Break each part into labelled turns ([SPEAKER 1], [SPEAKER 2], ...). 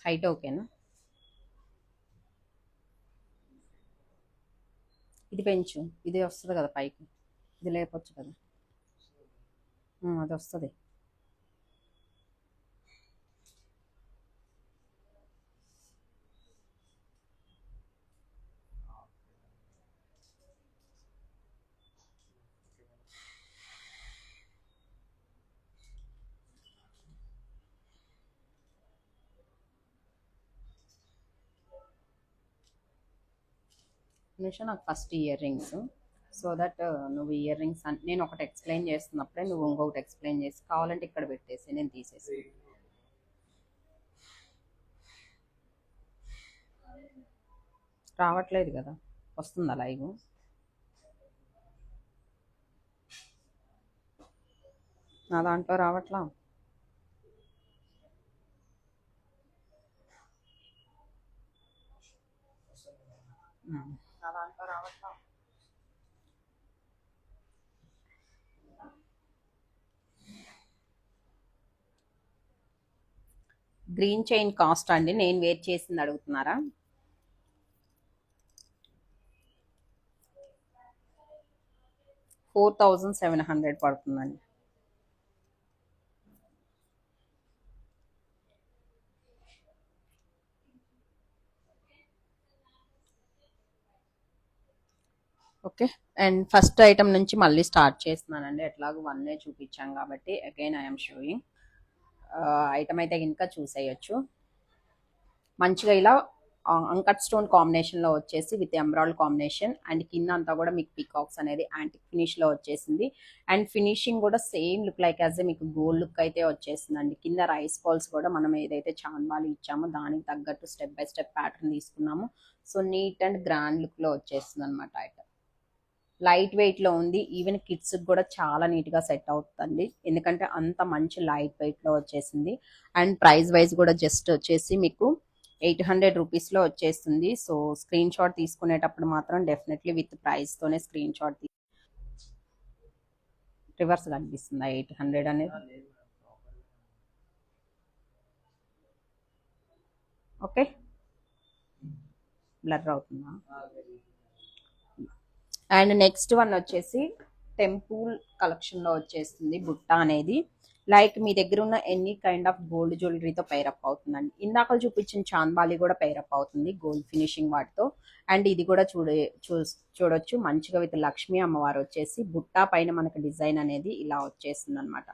[SPEAKER 1] Height ఓకేనా? ఇది పెంచు, ఇది వస్తుంది కదా పైకి, ఇది లేపొచ్చు కదా. అది వస్తుంది. నిమిషం, నాకు first ear rings, so that నువ్వు ఇయర్ రింగ్స్ నేను ఒకటి ఎక్స్ప్లెయిన్ చేస్తున్నప్పుడే నువ్వు ఇంకొకటి ఎక్స్ప్లెయిన్ చేసి, కావాలంటే ఇక్కడ పెట్టేసి నేను తీసేసి. రావట్లేదు కదా, వస్తుందా లైవ్? నా దాంట్లో రావట్లా. నా దాంట్లో రావట్లా. గ్రీన్ చైన్ కాస్ట్ అండి, నేను వేర్ చేసింది అడుగుతున్నారా? 4700 పడుతుందండి. ఓకే, అండ్ ఫస్ట్ ఐటమ్ నుంచి మళ్ళీ స్టార్ట్ చేస్తున్నానండి. ఎట్లాగో వన్నే చూపించాం కాబట్టి అగైన్ ఐఎమ్ షోయింగ్. ఐటమ్ అయితే ఇంకా చూసేయచ్చు. మంచిగా ఇలా అంకట్ స్టోన్ కాంబినేషన్లో వచ్చేసి విత్ ఎమరాల్డ్ కాంబినేషన్, అండ్ కింద అంతా కూడా మీకు పీకాక్స్ అనేది యాంటిక్ ఫినిష్లో వచ్చేసింది. అండ్ ఫినిషింగ్ కూడా సేమ్ లుక్ లైక్ యాజ్ మీకు గోల్డ్ లుక్ అయితే వచ్చేసిందండి. కింద రైస్ బాల్స్ కూడా మనం ఏదైతే చాందాలు ఇచ్చామో దానికి తగ్గట్టు స్టెప్ బై స్టెప్ ప్యాటర్న్ తీసుకున్నాము. సో నీట్ అండ్ గ్రాండ్ లుక్లో వచ్చేస్తుంది అనమాట ఐటమ్. లైట్ వెయిట్లో ఉంది, ఈవెన్ కిడ్స్కి కూడా చాలా నీట్గా సెట్ అవుతుంది, ఎందుకంటే అంత మంచి లైట్ వెయిట్లో వచ్చేసింది. అండ్ ప్రైస్ వైజ్ కూడా జస్ట్ వచ్చేసి మీకు 800 రూపీస్లో వచ్చేస్తుంది. సో స్క్రీన్ షాట్ తీసుకునేటప్పుడు మాత్రం డెఫినెట్లీ విత్ ప్రైస్తోనే స్క్రీన్ షాట్ రివర్స్ కనిపిస్తుంది 800 అనేది. ఓకే, బ్లర్ అవుతుందా? అండ్ నెక్స్ట్ వన్ వచ్చేసి టెంపుల్ కలెక్షన్లో వచ్చేస్తుంది బుట్ట అనేది. లైక్ మీ దగ్గర ఉన్న ఎనీ కైండ్ ఆఫ్ గోల్డ్ జ్యువెలరీతో పైరప్ అవుతుందండి. ఇందాక చూపించిన చాంద్బాలి కూడా పైరప్ అవుతుంది గోల్డ్ ఫినిషింగ్ వాటితో. అండ్ ఇది కూడా చూడొచ్చు మంచిగా విత్ లక్ష్మీ అమ్మవారు వచ్చేసి బుట్ట పైన మనకి డిజైన్ అనేది ఇలా వచ్చేస్తుంది అనమాట.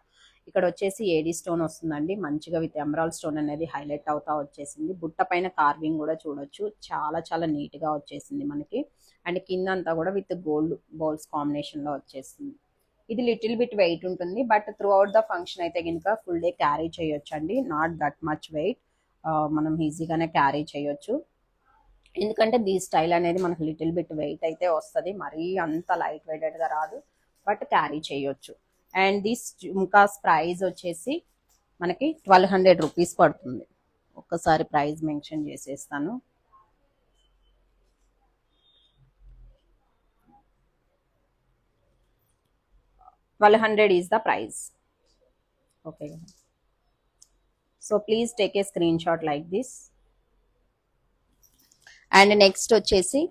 [SPEAKER 1] ఇక్కడ వచ్చేసి ఏడీ స్టోన్ వస్తుందండి, మంచిగా విత్ ఎమరాల్డ్ స్టోన్ అనేది హైలైట్ అవుతా వచ్చేసింది. బుట్ట పైన కార్వింగ్ కూడా చూడొచ్చు, చాలా చాలా నీట్గా వచ్చేసింది మనకి. అండ్ కింద అంతా కూడా విత్ గోల్డ్ బాల్స్ కాంబినేషన్లో వచ్చేసింది. ఇది లిటిల్ బిట్ వెయిట్ ఉంటుంది, but through out the function అయితే కనుక ఫుల్ డే క్యారీ చేయొచ్చు అండి. నాట్ దట్ మచ్ వెయిట్, మనం ఈజీగానే క్యారీ చేయొచ్చు. ఎందుకంటే దీ స్టైల్ అనేది మనకు లిటిల్ బిట్ వెయిట్ అయితే వస్తుంది, మరీ అంత లైట్ వెయిటెడ్గా రాదు, బట్ క్యారీ చేయొచ్చు. అండ్ దిస్ జుమ్కాస్ ప్రైస్ వచ్చేసి మనకి 1200 రూపీస్ పడుతుంది. ఒక్కసారి ప్రైస్ మెన్షన్ చేసేస్తాను. 1200 is the price. Okay, so please take a screenshot like this. And next వచ్చేసి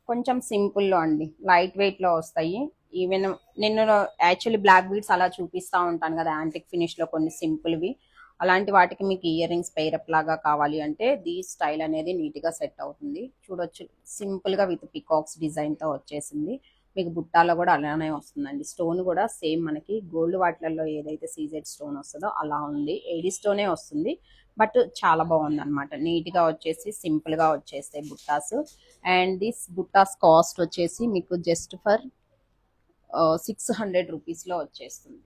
[SPEAKER 1] కొంచెం సింపుల్లో అండి, లైట్ వెయిట్లో వస్తాయి. ఈవెన్ నేను యాక్చువల్లీ బ్లాక్ బీడ్స్ అలా చూపిస్తూ ఉంటాను కదా యాంటిక్ ఫినిష్లో కొన్ని సింపుల్వి, అలాంటి వాటికి మీకు ఇయర్ రింగ్స్ పైరప్ లాగా కావాలి అంటే దీ స్టైల్ అనేది నీట్గా సెట్ అవుతుంది. చూడొచ్చు సింపుల్గా విత్ పికాక్స్ డిజైన్తో వచ్చేసింది. మీకు బుట్టాలో కూడా అలానే వస్తుందండి. స్టోన్ కూడా సేమ్ మనకి గోల్డ్ వాటిలలో ఏదైతే సీజెడ్ స్టోన్ వస్తుందో అలా ఉంది, ఏడీ స్టోనే వస్తుంది, బట్ చాలా బాగుంది అనమాట. నీట్గా వచ్చేసి సింపుల్గా వచ్చేస్తాయి బుట్టాస్. అండ్ దిస్ బుట్టాస్ కాస్ట్ వచ్చేసి మీకు జస్ట్ ఫర్ 600 రూపీస్లో వచ్చేస్తుంది.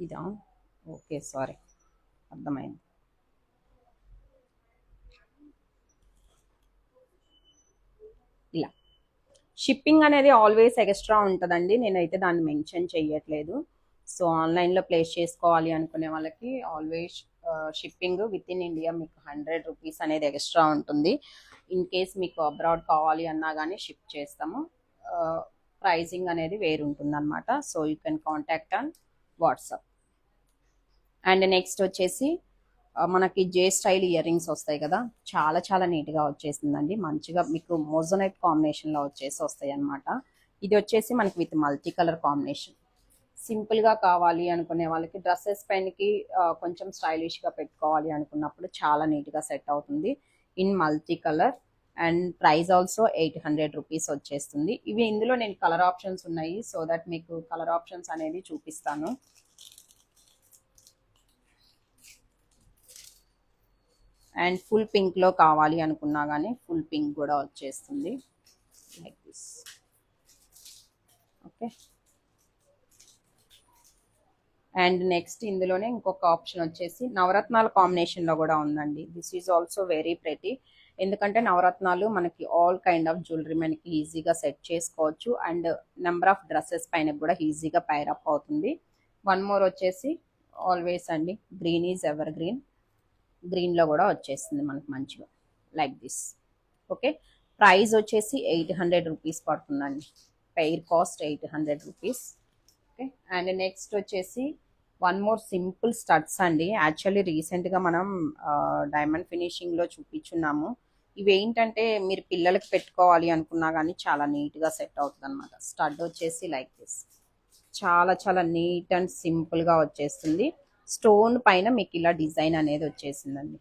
[SPEAKER 1] ఇదా? ఓకే, సారీ, అర్థమైంది. ఇలా షిప్పింగ్ అనేది ఆల్వేస్ ఎక్స్ట్రా ఉంటుందండి, నేనైతే దాన్ని మెన్షన్ చేయట్లేదు. సో ఆన్లైన్లో ప్లేస్ చేసుకోవాలి అనుకునే వాళ్ళకి always shipping with in India మీకు 100 రూపీస్ అనేది ఎక్స్ట్రా ఉంటుంది. ఇన్ కేస్ మీకు అబ్రాడ్ కావాలి అన్నా కానీ షిప్ చేస్తాము. ప్రైజింగ్ అనేది వేరు ఉంటుంది అనమాట. So you can contact on WhatsApp. And next వచ్చేసి మనకి జే స్టైల్ ఇయర్ రింగ్స్ వస్తాయి కదా, చాలా చాలా నీట్గా వచ్చేసిందండి. మంచిగా మీకు మోజోనైట్ కాంబినేషన్లో వస్తాయి అనమాట. ఇది వచ్చేసి మనకి విత్ మల్టీ కలర్ కాంబినేషన్. సింపుల్గా కావాలి అనుకునే వాళ్ళకి డ్రెస్సెస్ పైనకి కొంచెం స్టైలిష్గా పెట్టుకోవాలి అనుకున్నప్పుడు చాలా నీట్గా సెట్ అవుతుంది in multi colour. And price also 800 rupees వచ్చేస్తుంది. ఇవి ఇందులో నేను కలర్ ఆప్షన్స్ ఉన్నాయి, సో దట్ మీకు కలర్ ఆప్షన్స్ అనేది చూపిస్తాను. అండ్ ఫుల్ పింక్లో కావాలి అనుకున్నా కానీ ఫుల్ పింక్ కూడా వచ్చేస్తుంది like this. Okay. And next ఇందులోనే ఇంకొక ఆప్షన్ వచ్చేసి నవరత్నాల కాంబినేషన్లో కూడా ఉందండి. This is also very pretty. ఎందుకంటే నవరత్నాలు మనకి ఆల్ కైండ్ ఆఫ్ జ్యువెలరీ మనకి ఈజీగా సెట్ చేసుకోవచ్చు. అండ్ నెంబర్ ఆఫ్ డ్రెస్సెస్ పైన కూడా ఈజీగా పైరప్ అవుతుంది. వన్ మోర్ వచ్చేసి ఆల్వేస్ అండి, గ్రీన్ ఈజ్ ఎవర్ గ్రీన్. గ్రీన్లో కూడా వచ్చేస్తుంది మనకి మంచిగా లైక్ దిస్. ఓకే. ప్రైస్ వచ్చేసి 800 రూపీస్ పడుతుందండి. Pair cost 800 rupees. Okay. And next వచ్చేసి వన్ మోర్ సింపుల్ స్టడ్స్ అండి. యాక్చువల్లీ రీసెంట్గా మనం డైమండ్ ఫినిషింగ్లో చూపించున్నాము. ఇవి ఏంటంటే మీరు పిల్లలకి పెట్టుకోవాలి అనుకున్నా కానీ చాలా నీట్గా సెట్ అవుతుంది అనమాట. స్టడ్ వచ్చేసి లైక్ దిస్, చాలా చాలా నీట్ అండ్ సింపుల్గా వచ్చేస్తుంది. స్టోన్ పైన మీకు ఇలా డిజైన్ అనేది వచ్చేసిందండి.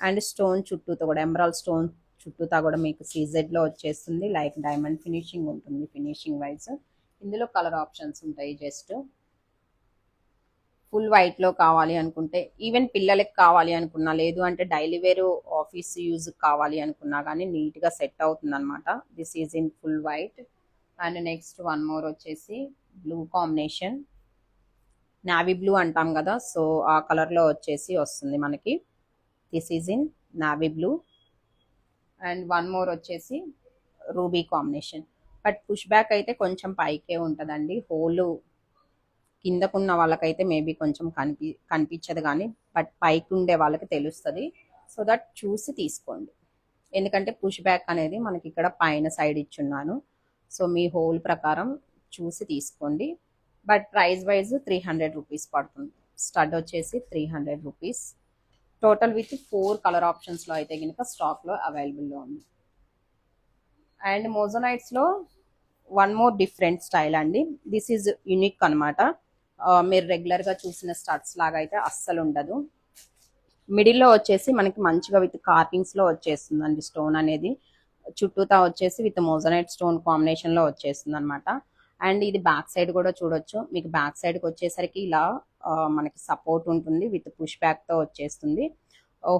[SPEAKER 1] అండ్ స్టోన్ చుట్టూతో కూడా ఎమరాల్డ్ స్టోన్ చుట్టూతా కూడా మీకు సీజెడ్లో వచ్చేస్తుంది. లైక్ డైమండ్ ఫినిషింగ్ ఉంటుంది ఫినిషింగ్ వైజ్. ఇందులో కలర్ ఆప్షన్స్ ఉంటాయి. జస్ట్ ఫుల్ వైట్లో కావాలి అనుకుంటే, ఈవెన్ పిల్లలకి కావాలి అనుకున్నా, లేదు అంటే డైలీ వేరు ఆఫీస్ యూజ్ కావాలి అనుకున్నా కానీ నీట్గా సెట్ అవుతుంది అనమాట. This is in full white. And next one more వచ్చేసి బ్లూ కాంబినేషన్, నావీ బ్లూ అంటాం కదా, సో ఆ కలర్లో వచ్చేసి వస్తుంది మనకి. This is in navy blue. And one more వచ్చేసి ruby combination. But push back అయితే కొంచెం పైకే ఉంటుందండి. హోల్ కిందకున్న వాళ్ళకైతే మేబీ కొంచెం కనిపించదు కానీ, బట్ పైకి ఉండే వాళ్ళకి తెలుస్తుంది. సో దట్ చూసి తీసుకోండి. ఎందుకంటే పుష్ బ్యాక్ అనేది మనకి ఇక్కడ పైన సైడ్ ఇచ్చున్నాను. సో మీ హోల్ ప్రకారం చూసి తీసుకోండి. బట్ ప్రైస్ వైజ్ 300 రూపీస్ పడుతుంది. స్టడ్ వచ్చేసి 300 రూపీస్. టోటల్ విత్ 4 కలర్ ఆప్షన్స్లో అయితే కనుక స్టాక్లో అవైలబుల్లో ఉంది. అండ్ మోజోనైట్స్లో వన్ మోర్ డిఫరెంట్ స్టైల్ అండి. దిస్ ఈజ్ యూనిక్ అనమాట. మీరు రెగ్యులర్గా చూసిన స్టడ్స్ లాగా అయితే అస్సలు ఉండదు. మిడిల్లో వచ్చేసి మనకి మంచిగా విత్ కార్వింగ్స్లో వచ్చేస్తుందండి. స్టోన్ అనేది చుట్టూతా వచ్చేసి విత్ మోజోనైట్ స్టోన్ కాంబినేషన్లో వచ్చేస్తుంది అనమాట. అండ్ ఇది బ్యాక్ సైడ్ కూడా చూడొచ్చు. మీకు బ్యాక్ సైడ్కి వచ్చేసరికి ఇలా మనకి సపోర్ట్ ఉంటుంది విత్ పుష్ బ్యాక్తో వచ్చేస్తుంది.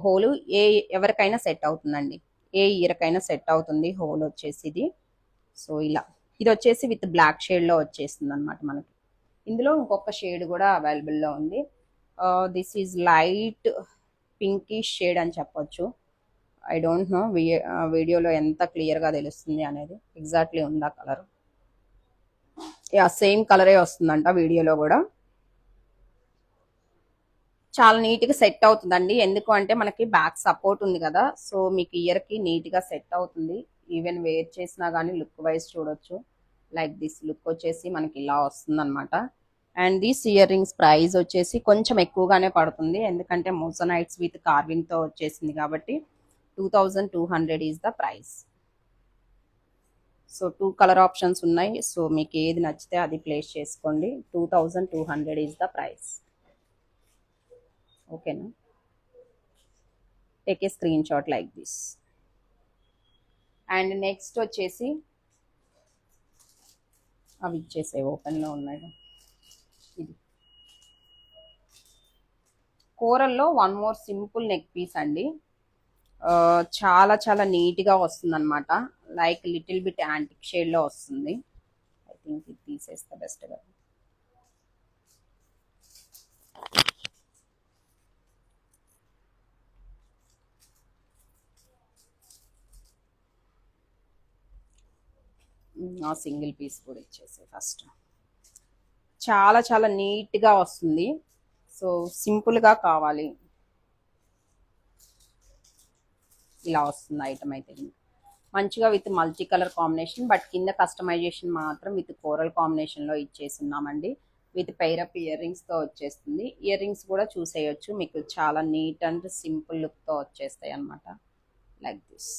[SPEAKER 1] హోలు ఎవరికైనా సెట్ అవుతుందండి, ఏ ఇయర్కైనా సెట్ అవుతుంది హోల్ వచ్చేసి ఇది. సో ఇలా ఇది వచ్చేసి విత్ బ్లాక్ షేడ్లో వచ్చేస్తుంది అనమాట మనకి. ఇందులో ఇంకొక షేడ్ కూడా అవైలబుల్లో ఉంది. This is light pinkish shade అని చెప్పొచ్చు. ఐ డోంట్ నో వీడియోలో ఎంత క్లియర్గా తెలుస్తుంది అనేది. ఎగ్జాక్ట్లీ ఉందా కలర్? యా, సేమ్ కలరే వస్తుందంట వీడియోలో కూడా. చాలా నీట్గా సెట్ అవుతుందండి. ఎందుకు అంటే మనకి బ్యాక్ సపోర్ట్ ఉంది కదా, సో మీకు ఇయర్కి నీట్గా సెట్ అవుతుంది. ఈవెన్ వేర్ చేసినా కానీ లుక్ వైజ్ చూడొచ్చు. లైక్ దిస్ లుక్ వచ్చేసి మనకి ఇలా వస్తుంది అనమాట. And these ear rings price వచ్చేసి కొంచెం ఎక్కువగానే పడుతుంది, ఎందుకంటే మోజోనైట్స్ విత్ కార్వింగ్తో వచ్చేసింది కాబట్టి 2200 is the price. So 2 colour options ఉన్నాయి. సో మీకు ఏది నచ్చితే అది ప్లేస్ చేసుకోండి. 2200 ఈజ్ ద ప్రైస్. ఓకేనా? Take a screen shot like this. And next వచ్చేసి అవి ఇచ్చేసే ఓపెన్లో ఉన్నాయి. ఇది కోరల్లో one more simple neck piece అండి. చాలా చాలా నీట్గా వస్తుంది అనమాట. లైక్ లిటిల్ బిట్ యాంటిక్ షేడ్లో వస్తుంది. ఐ థింక్ ఇది తీసేస్తే బెస్ట్గా. సింగిల్ పీస్ కూడా ఇచ్చేసే ఫస్ట్. చాలా చాలా నీట్గా వస్తుంది. సో సింపుల్గా కావాలి ఇలా వస్తుంది ఐటమ్ అయితే. మంచిగా with multi colour combination, but కింద కస్టమైజేషన్ మాత్రం విత్ కోరల్ కాంబినేషన్లో ఇచ్చేస్తున్నామండి. విత్ పైరప్ ఇయర్ రింగ్స్తో వచ్చేస్తుంది. ఇయర్ రింగ్స్ కూడా చూసేయచ్చు, మీకు చాలా నీట్ అండ్ సింపుల్ లుక్తో వచ్చేస్తాయి అన్నమాట. Like this.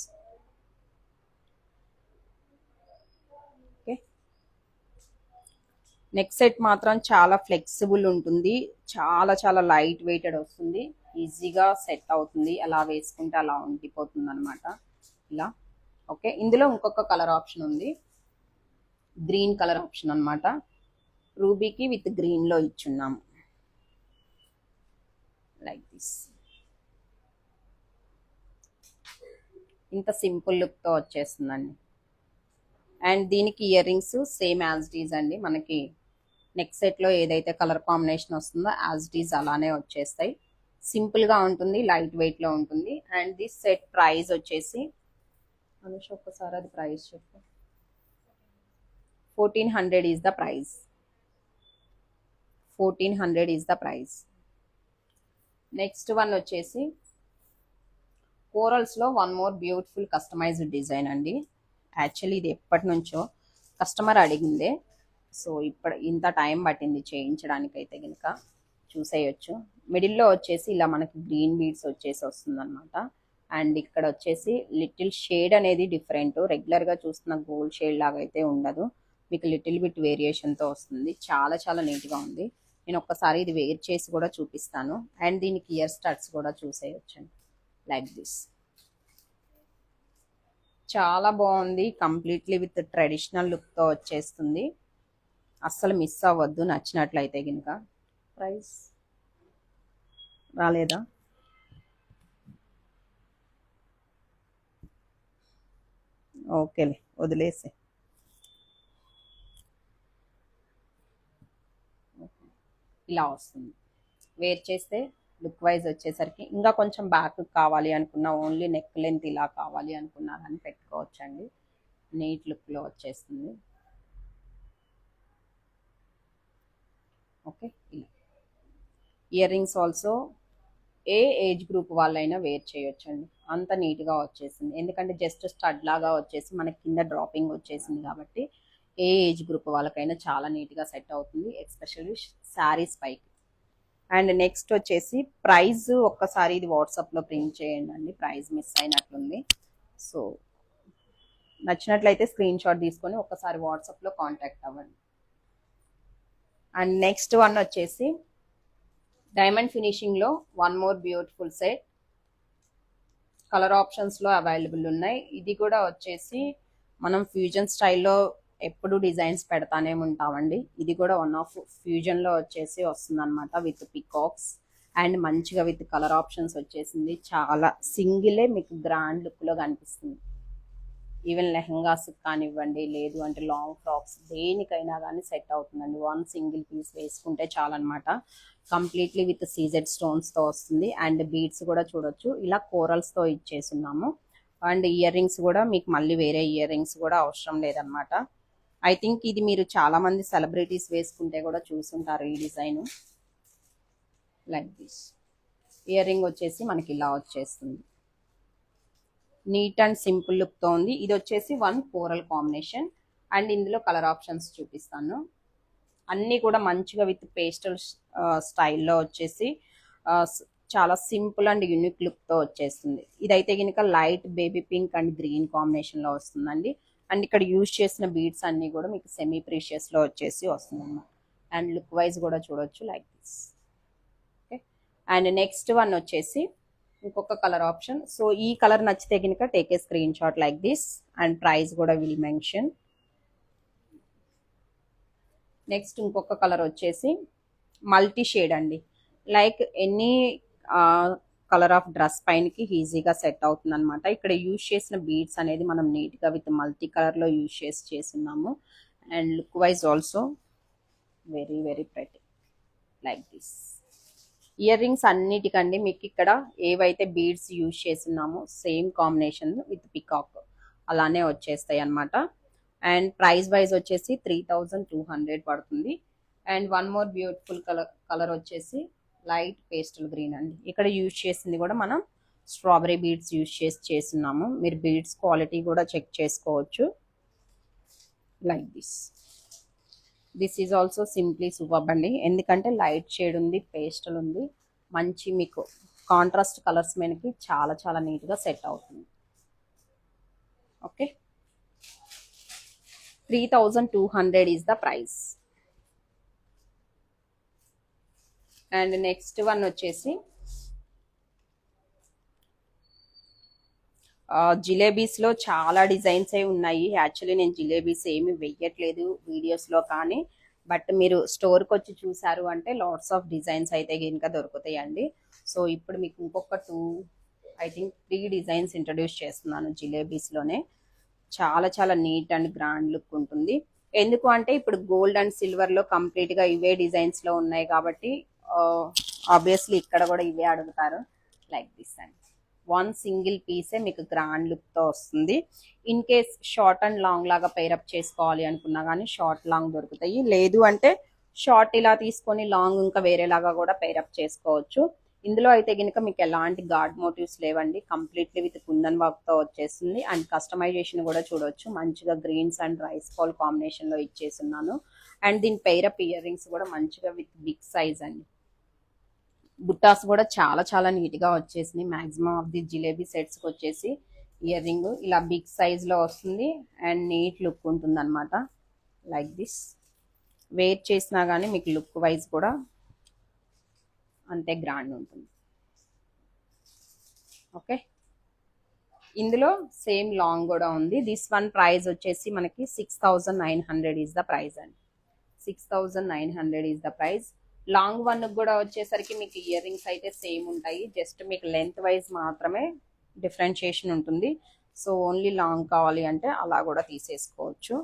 [SPEAKER 1] Okay, neck set మాత్రం చాలా ఫ్లెక్సిబుల్ ఉంటుంది, చాలా చాలా లైట్ వెయిటెడ్ వస్తుంది, ఈజీగా సెట్ అవుతుంది, అలా వేసుకుంటే అలా ఉండిపోతుంది అనమాట ఇలా. ఓకే, ఇందులో ఇంకొక కలర్ ఆప్షన్ ఉంది, గ్రీన్ కలర్ ఆప్షన్ అనమాట. రూబీకి విత్ గ్రీన్లో ఇచ్చున్నాము. Like this. ఇంత సింపుల్ లుక్తో వచ్చేస్తుందండి. అండ్ దీనికి ear rings same as these అండి, మనకి నెక్ సెట్లో ఏదైతే కలర్ కాంబినేషన్ వస్తుందో యాజ్ డీజ్ అలానే వచ్చేస్తాయి. సింపుల్గా ఉంటుంది, లైట్ వెయిట్లో ఉంటుంది. అండ్ దిస్ సెట్ ప్రైస్ వచ్చేసి అనుష ఒక్కసారి అది ప్రైస్ చెప్పు. 1400 is the price. 1400 is the price. Next one వచ్చేసి కోరల్స్లో one more beautiful customised design అండి. యాక్చువల్లీ ఇది ఎప్పటి నుంచో కస్టమర్ అడిగిందే, సో ఇప్పుడు ఇంత టైం పట్టింది చేయించడానికి అయితే కనుక చూసేయచ్చు. మిడిల్లో వచ్చేసి ఇలా మనకి గ్రీన్ బీడ్స్ వచ్చేసి వస్తుందన్నమాట. అండ్ ఇక్కడ వచ్చేసి లిటిల్ షేడ్ అనేది డిఫరెంట్, రెగ్యులర్గా చూస్తున్న గోల్డ్ షేడ్ లాగా అయితే ఉండదు, మీకు లిటిల్ బిట్ వేరియేషన్తో వస్తుంది. చాలా చాలా నీట్గా ఉంది. నేను ఒక్కసారి ఇది వేర్ చేసి కూడా చూపిస్తాను. అండ్ దీనికి ఇయర్ స్టడ్స్ కూడా చూసేయచ్చండి. Like this. చాలా బాగుంది, కంప్లీట్లీ విత్ ట్రెడిషనల్ లుక్తో వచ్చేస్తుంది. అస్సలు మిస్ అవ్వద్దు నచ్చినట్లయితే కనుక. ప్రైస్ రాలేదా? ఓకేలే, వదిలేసే. ఇలా వస్తుంది వేర్ చేస్తే. లుక్ వైజ్ వచ్చేసరికి ఇంకా కొంచెం బ్యాక్ కావాలి అనుకున్నా, ఓన్లీ నెక్ లెంత్ ఇలా కావాలి అనుకున్నా అని పెట్టుకోవచ్చండి. నీట్ లుక్లో వచ్చేస్తుంది. ఓకే, ఇలా ear rings also a age group వాళ్ళైనా వేర్ చేయొచ్చండి, అంత నీట్గా వచ్చేసింది. ఎందుకంటే జస్ట్ స్టడ్ లాగా వచ్చేసి మనకి కింద డ్రాపింగ్ వచ్చేసింది కాబట్టి ఏ ఏజ్ గ్రూప్ వాళ్ళకైనా చాలా నీట్గా సెట్ అవుతుంది, ఎస్పెషల్లీ శారీస్ పైకి. అండ్ నెక్స్ట్ వచ్చేసి ప్రైస్ ఒక్కసారి ఇది వాట్సాప్లో ప్రింట్ చేయండి అండి, ప్రైస్ మిస్ అయినట్లుంది. సో నచ్చినట్లయితే స్క్రీన్ షాట్ తీసుకొని ఒక్కసారి వాట్సాప్లో కాంటాక్ట్ అవ్వండి. అండ్ నెక్స్ట్ వన్ వచ్చేసి డైమండ్ ఫినిషింగ్లో one more beautiful set. Colour ఆప్షన్స్లో అవైలబుల్ ఉన్నాయి. ఇది కూడా వచ్చేసి మనం ఫ్యూజన్ స్టైల్లో ఎప్పుడు డిజైన్స్ పెడతానే ఉంటామండి. ఇది కూడా వన్ ఆఫ్ ఫ్యూజన్లో వచ్చేసి వస్తుంది అనమాట, విత్ పికాక్స్ అండ్ మంచిగా విత్ కలర్ ఆప్షన్స్ వచ్చేసింది. చాలా సింగిలే మీకు గ్రాండ్ లుక్లో కనిపిస్తుంది. ఈవెన్ లెహంగాస్ కానివ్వండి, లేదు అంటే లాంగ్ ఫ్రాక్స్, దేనికైనా కానీ సెట్ అవుతుందండి. వన్ సింగిల్ పీస్ వేసుకుంటే చాలన్నమాట. కంప్లీట్లీ విత్ సీజెడ్ స్టోన్స్తో వస్తుంది. అండ్ బీడ్స్ కూడా చూడొచ్చు, ఇలా కోరల్స్తో ఇచ్చేస్తున్నాము. అండ్ ఇయర్ రింగ్స్ కూడా మీకు మళ్ళీ వేరే ఇయర్ రింగ్స్ కూడా అవసరం లేదనమాట. ఐ థింక్ ఇది మీరు చాలా మంది సెలబ్రిటీస్ వేసుకుంటే కూడా చూసుంటారు ఈ design. Like this. Ear ring వచ్చేసి మనకి ఇలా వచ్చేస్తుంది, నీట్ అండ్ సింపుల్ లుక్తో ఉంది. ఇది వచ్చేసి వన్ కోరల్ కాంబినేషన్. అండ్ ఇందులో కలర్ ఆప్షన్స్ చూపిస్తాను. అన్నీ కూడా మంచిగా విత్ పేస్టల్ స్టైల్లో వచ్చేసి చాలా సింపుల్ అండ్ యూనిక్ లుక్తో వచ్చేస్తుంది. ఇదైతే కనుక light baby pink and green కాంబినేషన్లో వస్తుందండి. అండ్ ఇక్కడ యూజ్ చేసిన బీడ్స్ అన్నీ కూడా మీకు సెమీ ప్రీషియస్లో వచ్చేసి వస్తుంది అన్నమాట. అండ్ లుక్ వైజ్ కూడా చూడొచ్చు like this. Okay, and next one వచ్చేసి ఇంకొక కలర్ ఆప్షన్. సో ఈ కలర్ నచ్చితే కనుక take a screen shot like this. And price కూడా విల్ మెన్షన్. నెక్స్ట్ ఇంకొక కలర్ వచ్చేసి మల్టీ షేడ్ అండి, like any colour of dress పైనకి ఈజీగా సెట్ అవుతుంది అనమాట. ఇక్కడ యూజ్ చేసిన బీడ్స్ అనేది మనం నీట్గా విత్ మల్టీ కలర్లో యూజ్ చేస్తున్నాము. And look wise also very very pretty like this. Ear rings అన్నిటికండి మీకు ఇక్కడ ఏవైతే బీడ్స్ యూజ్ చేస్తున్నామో సేమ్ కాంబినేషన్ విత్ పికాక్ అలానే వచ్చేస్తాయి అనమాట. అండ్ ప్రైస్ వైజ్ వచ్చేసి 3200 పడుతుంది. And one more beautiful colour వచ్చేసి లైట్ పేస్టల్ గ్రీన్ అండి. ఇక్కడ యూజ్ చేసింది కూడా మనం స్ట్రాబెరీ బీడ్స్ యూజ్ చేస్తున్నాము. మీరు బీడ్స్ క్వాలిటీ కూడా చెక్ చేసుకోవచ్చు. Like this is also simply superb అండి. ఎందుకంటే లైట్ షేడ్ ఉంది, పేస్టల్ ఉంది, మంచి మీకు కాంట్రాస్ట్ కలర్స్ మనకి చాలా చాలా నీట్గా సెట్ అవుతుంది. Okay, 3200 is the price. And next one వచ్చేసి జిలేబీస్లో చాలా డిజైన్స్ అయి ఉన్నాయి. యాక్చువల్లీ నేను జిలేబీస్ ఏమి వెయ్యట్లేదు వీడియోస్లో, కానీ బట్ మీరు స్టోర్కి వచ్చి చూసారు అంటే లాట్స్ ఆఫ్ డిజైన్స్ అయితే కనుక దొరుకుతాయండి. సో ఇప్పుడు మీకు ఇంకొక 3 డిజైన్స్ ఇంట్రడ్యూస్ చేస్తున్నాను జిలేబీస్లోనే. చాలా చాలా నీట్ అండ్ గ్రాండ్ లుక్ ఉంటుంది. ఎందుకు అంటే ఇప్పుడు గోల్డ్ అండ్ సిల్వర్లో కంప్లీట్గా ఇవే డిజైన్స్లో ఉన్నాయి కాబట్టి ఆబ్వియస్లీ ఇక్కడ కూడా ఇవే అడుగుతారు. Like this and one single పీసే మీకు గ్రాండ్ లుక్తో వస్తుంది. In case short and long లాగా పేరప్ చేసుకోవాలి అనుకున్నా కానీ షార్ట్ లాంగ్ దొరుకుతాయి. లేదు అంటే షార్ట్ ఇలా తీసుకొని లాంగ్ ఇంకా వేరేలాగా కూడా పేరప్ చేసుకోవచ్చు. ఇందులో అయితే కనుక మీకు ఎలాంటి గార్డ్ మోటివ్స్ లేవండి. కంప్లీట్లీ విత్ కుందన్ వర్క్తో వచ్చేస్తుంది. అండ్ కస్టమైజేషన్ కూడా చూడవచ్చు. మంచిగా గ్రీన్స్ అండ్ రైస్ బాల్ కాంబినేషన్లో ఇచ్చేస్తున్నాను. అండ్ దీని పేరప్ ఇయర్ రింగ్స్ కూడా మంచిగా విత్ బిగ్ సైజ్ అండి. బుట్టాస్ కూడా చాలా చాలా నీట్గా వచ్చేసింది. మ్యాక్సిమం ఆఫ్ ది జిలేబీ సెట్స్కి వచ్చేసి ఇయర్ రింగ్ ఇలా బిగ్ సైజ్లో వస్తుంది అండ్ నీట్ లుక్ ఉంటుంది అనమాట. లైక్ దిస్ వేర్ చేసినా కానీ మీకు లుక్ వైజ్ కూడా అంతే గ్రాండ్ ఉంటుంది. ఓకే, ఇందులో సేమ్ లాంగ్ కూడా ఉంది. దిస్ వన్ ప్రైస్ వచ్చేసి మనకి 6900 ఈజ్ ద ప్రైస్ అండి. 6900 is the price. Long one కూడా వచ్చేసరికి మీకు ఇయర్ రింగ్స్ అయితే సేమ్ ఉంటాయి. జస్ట్ మీకు లెంత్ వైజ్ మాత్రమే డిఫరెన్షియేషన్ ఉంటుంది. సో ఓన్లీ లాంగ్ కావాలి అంటే అలా కూడా తీసేసుకోవచ్చు.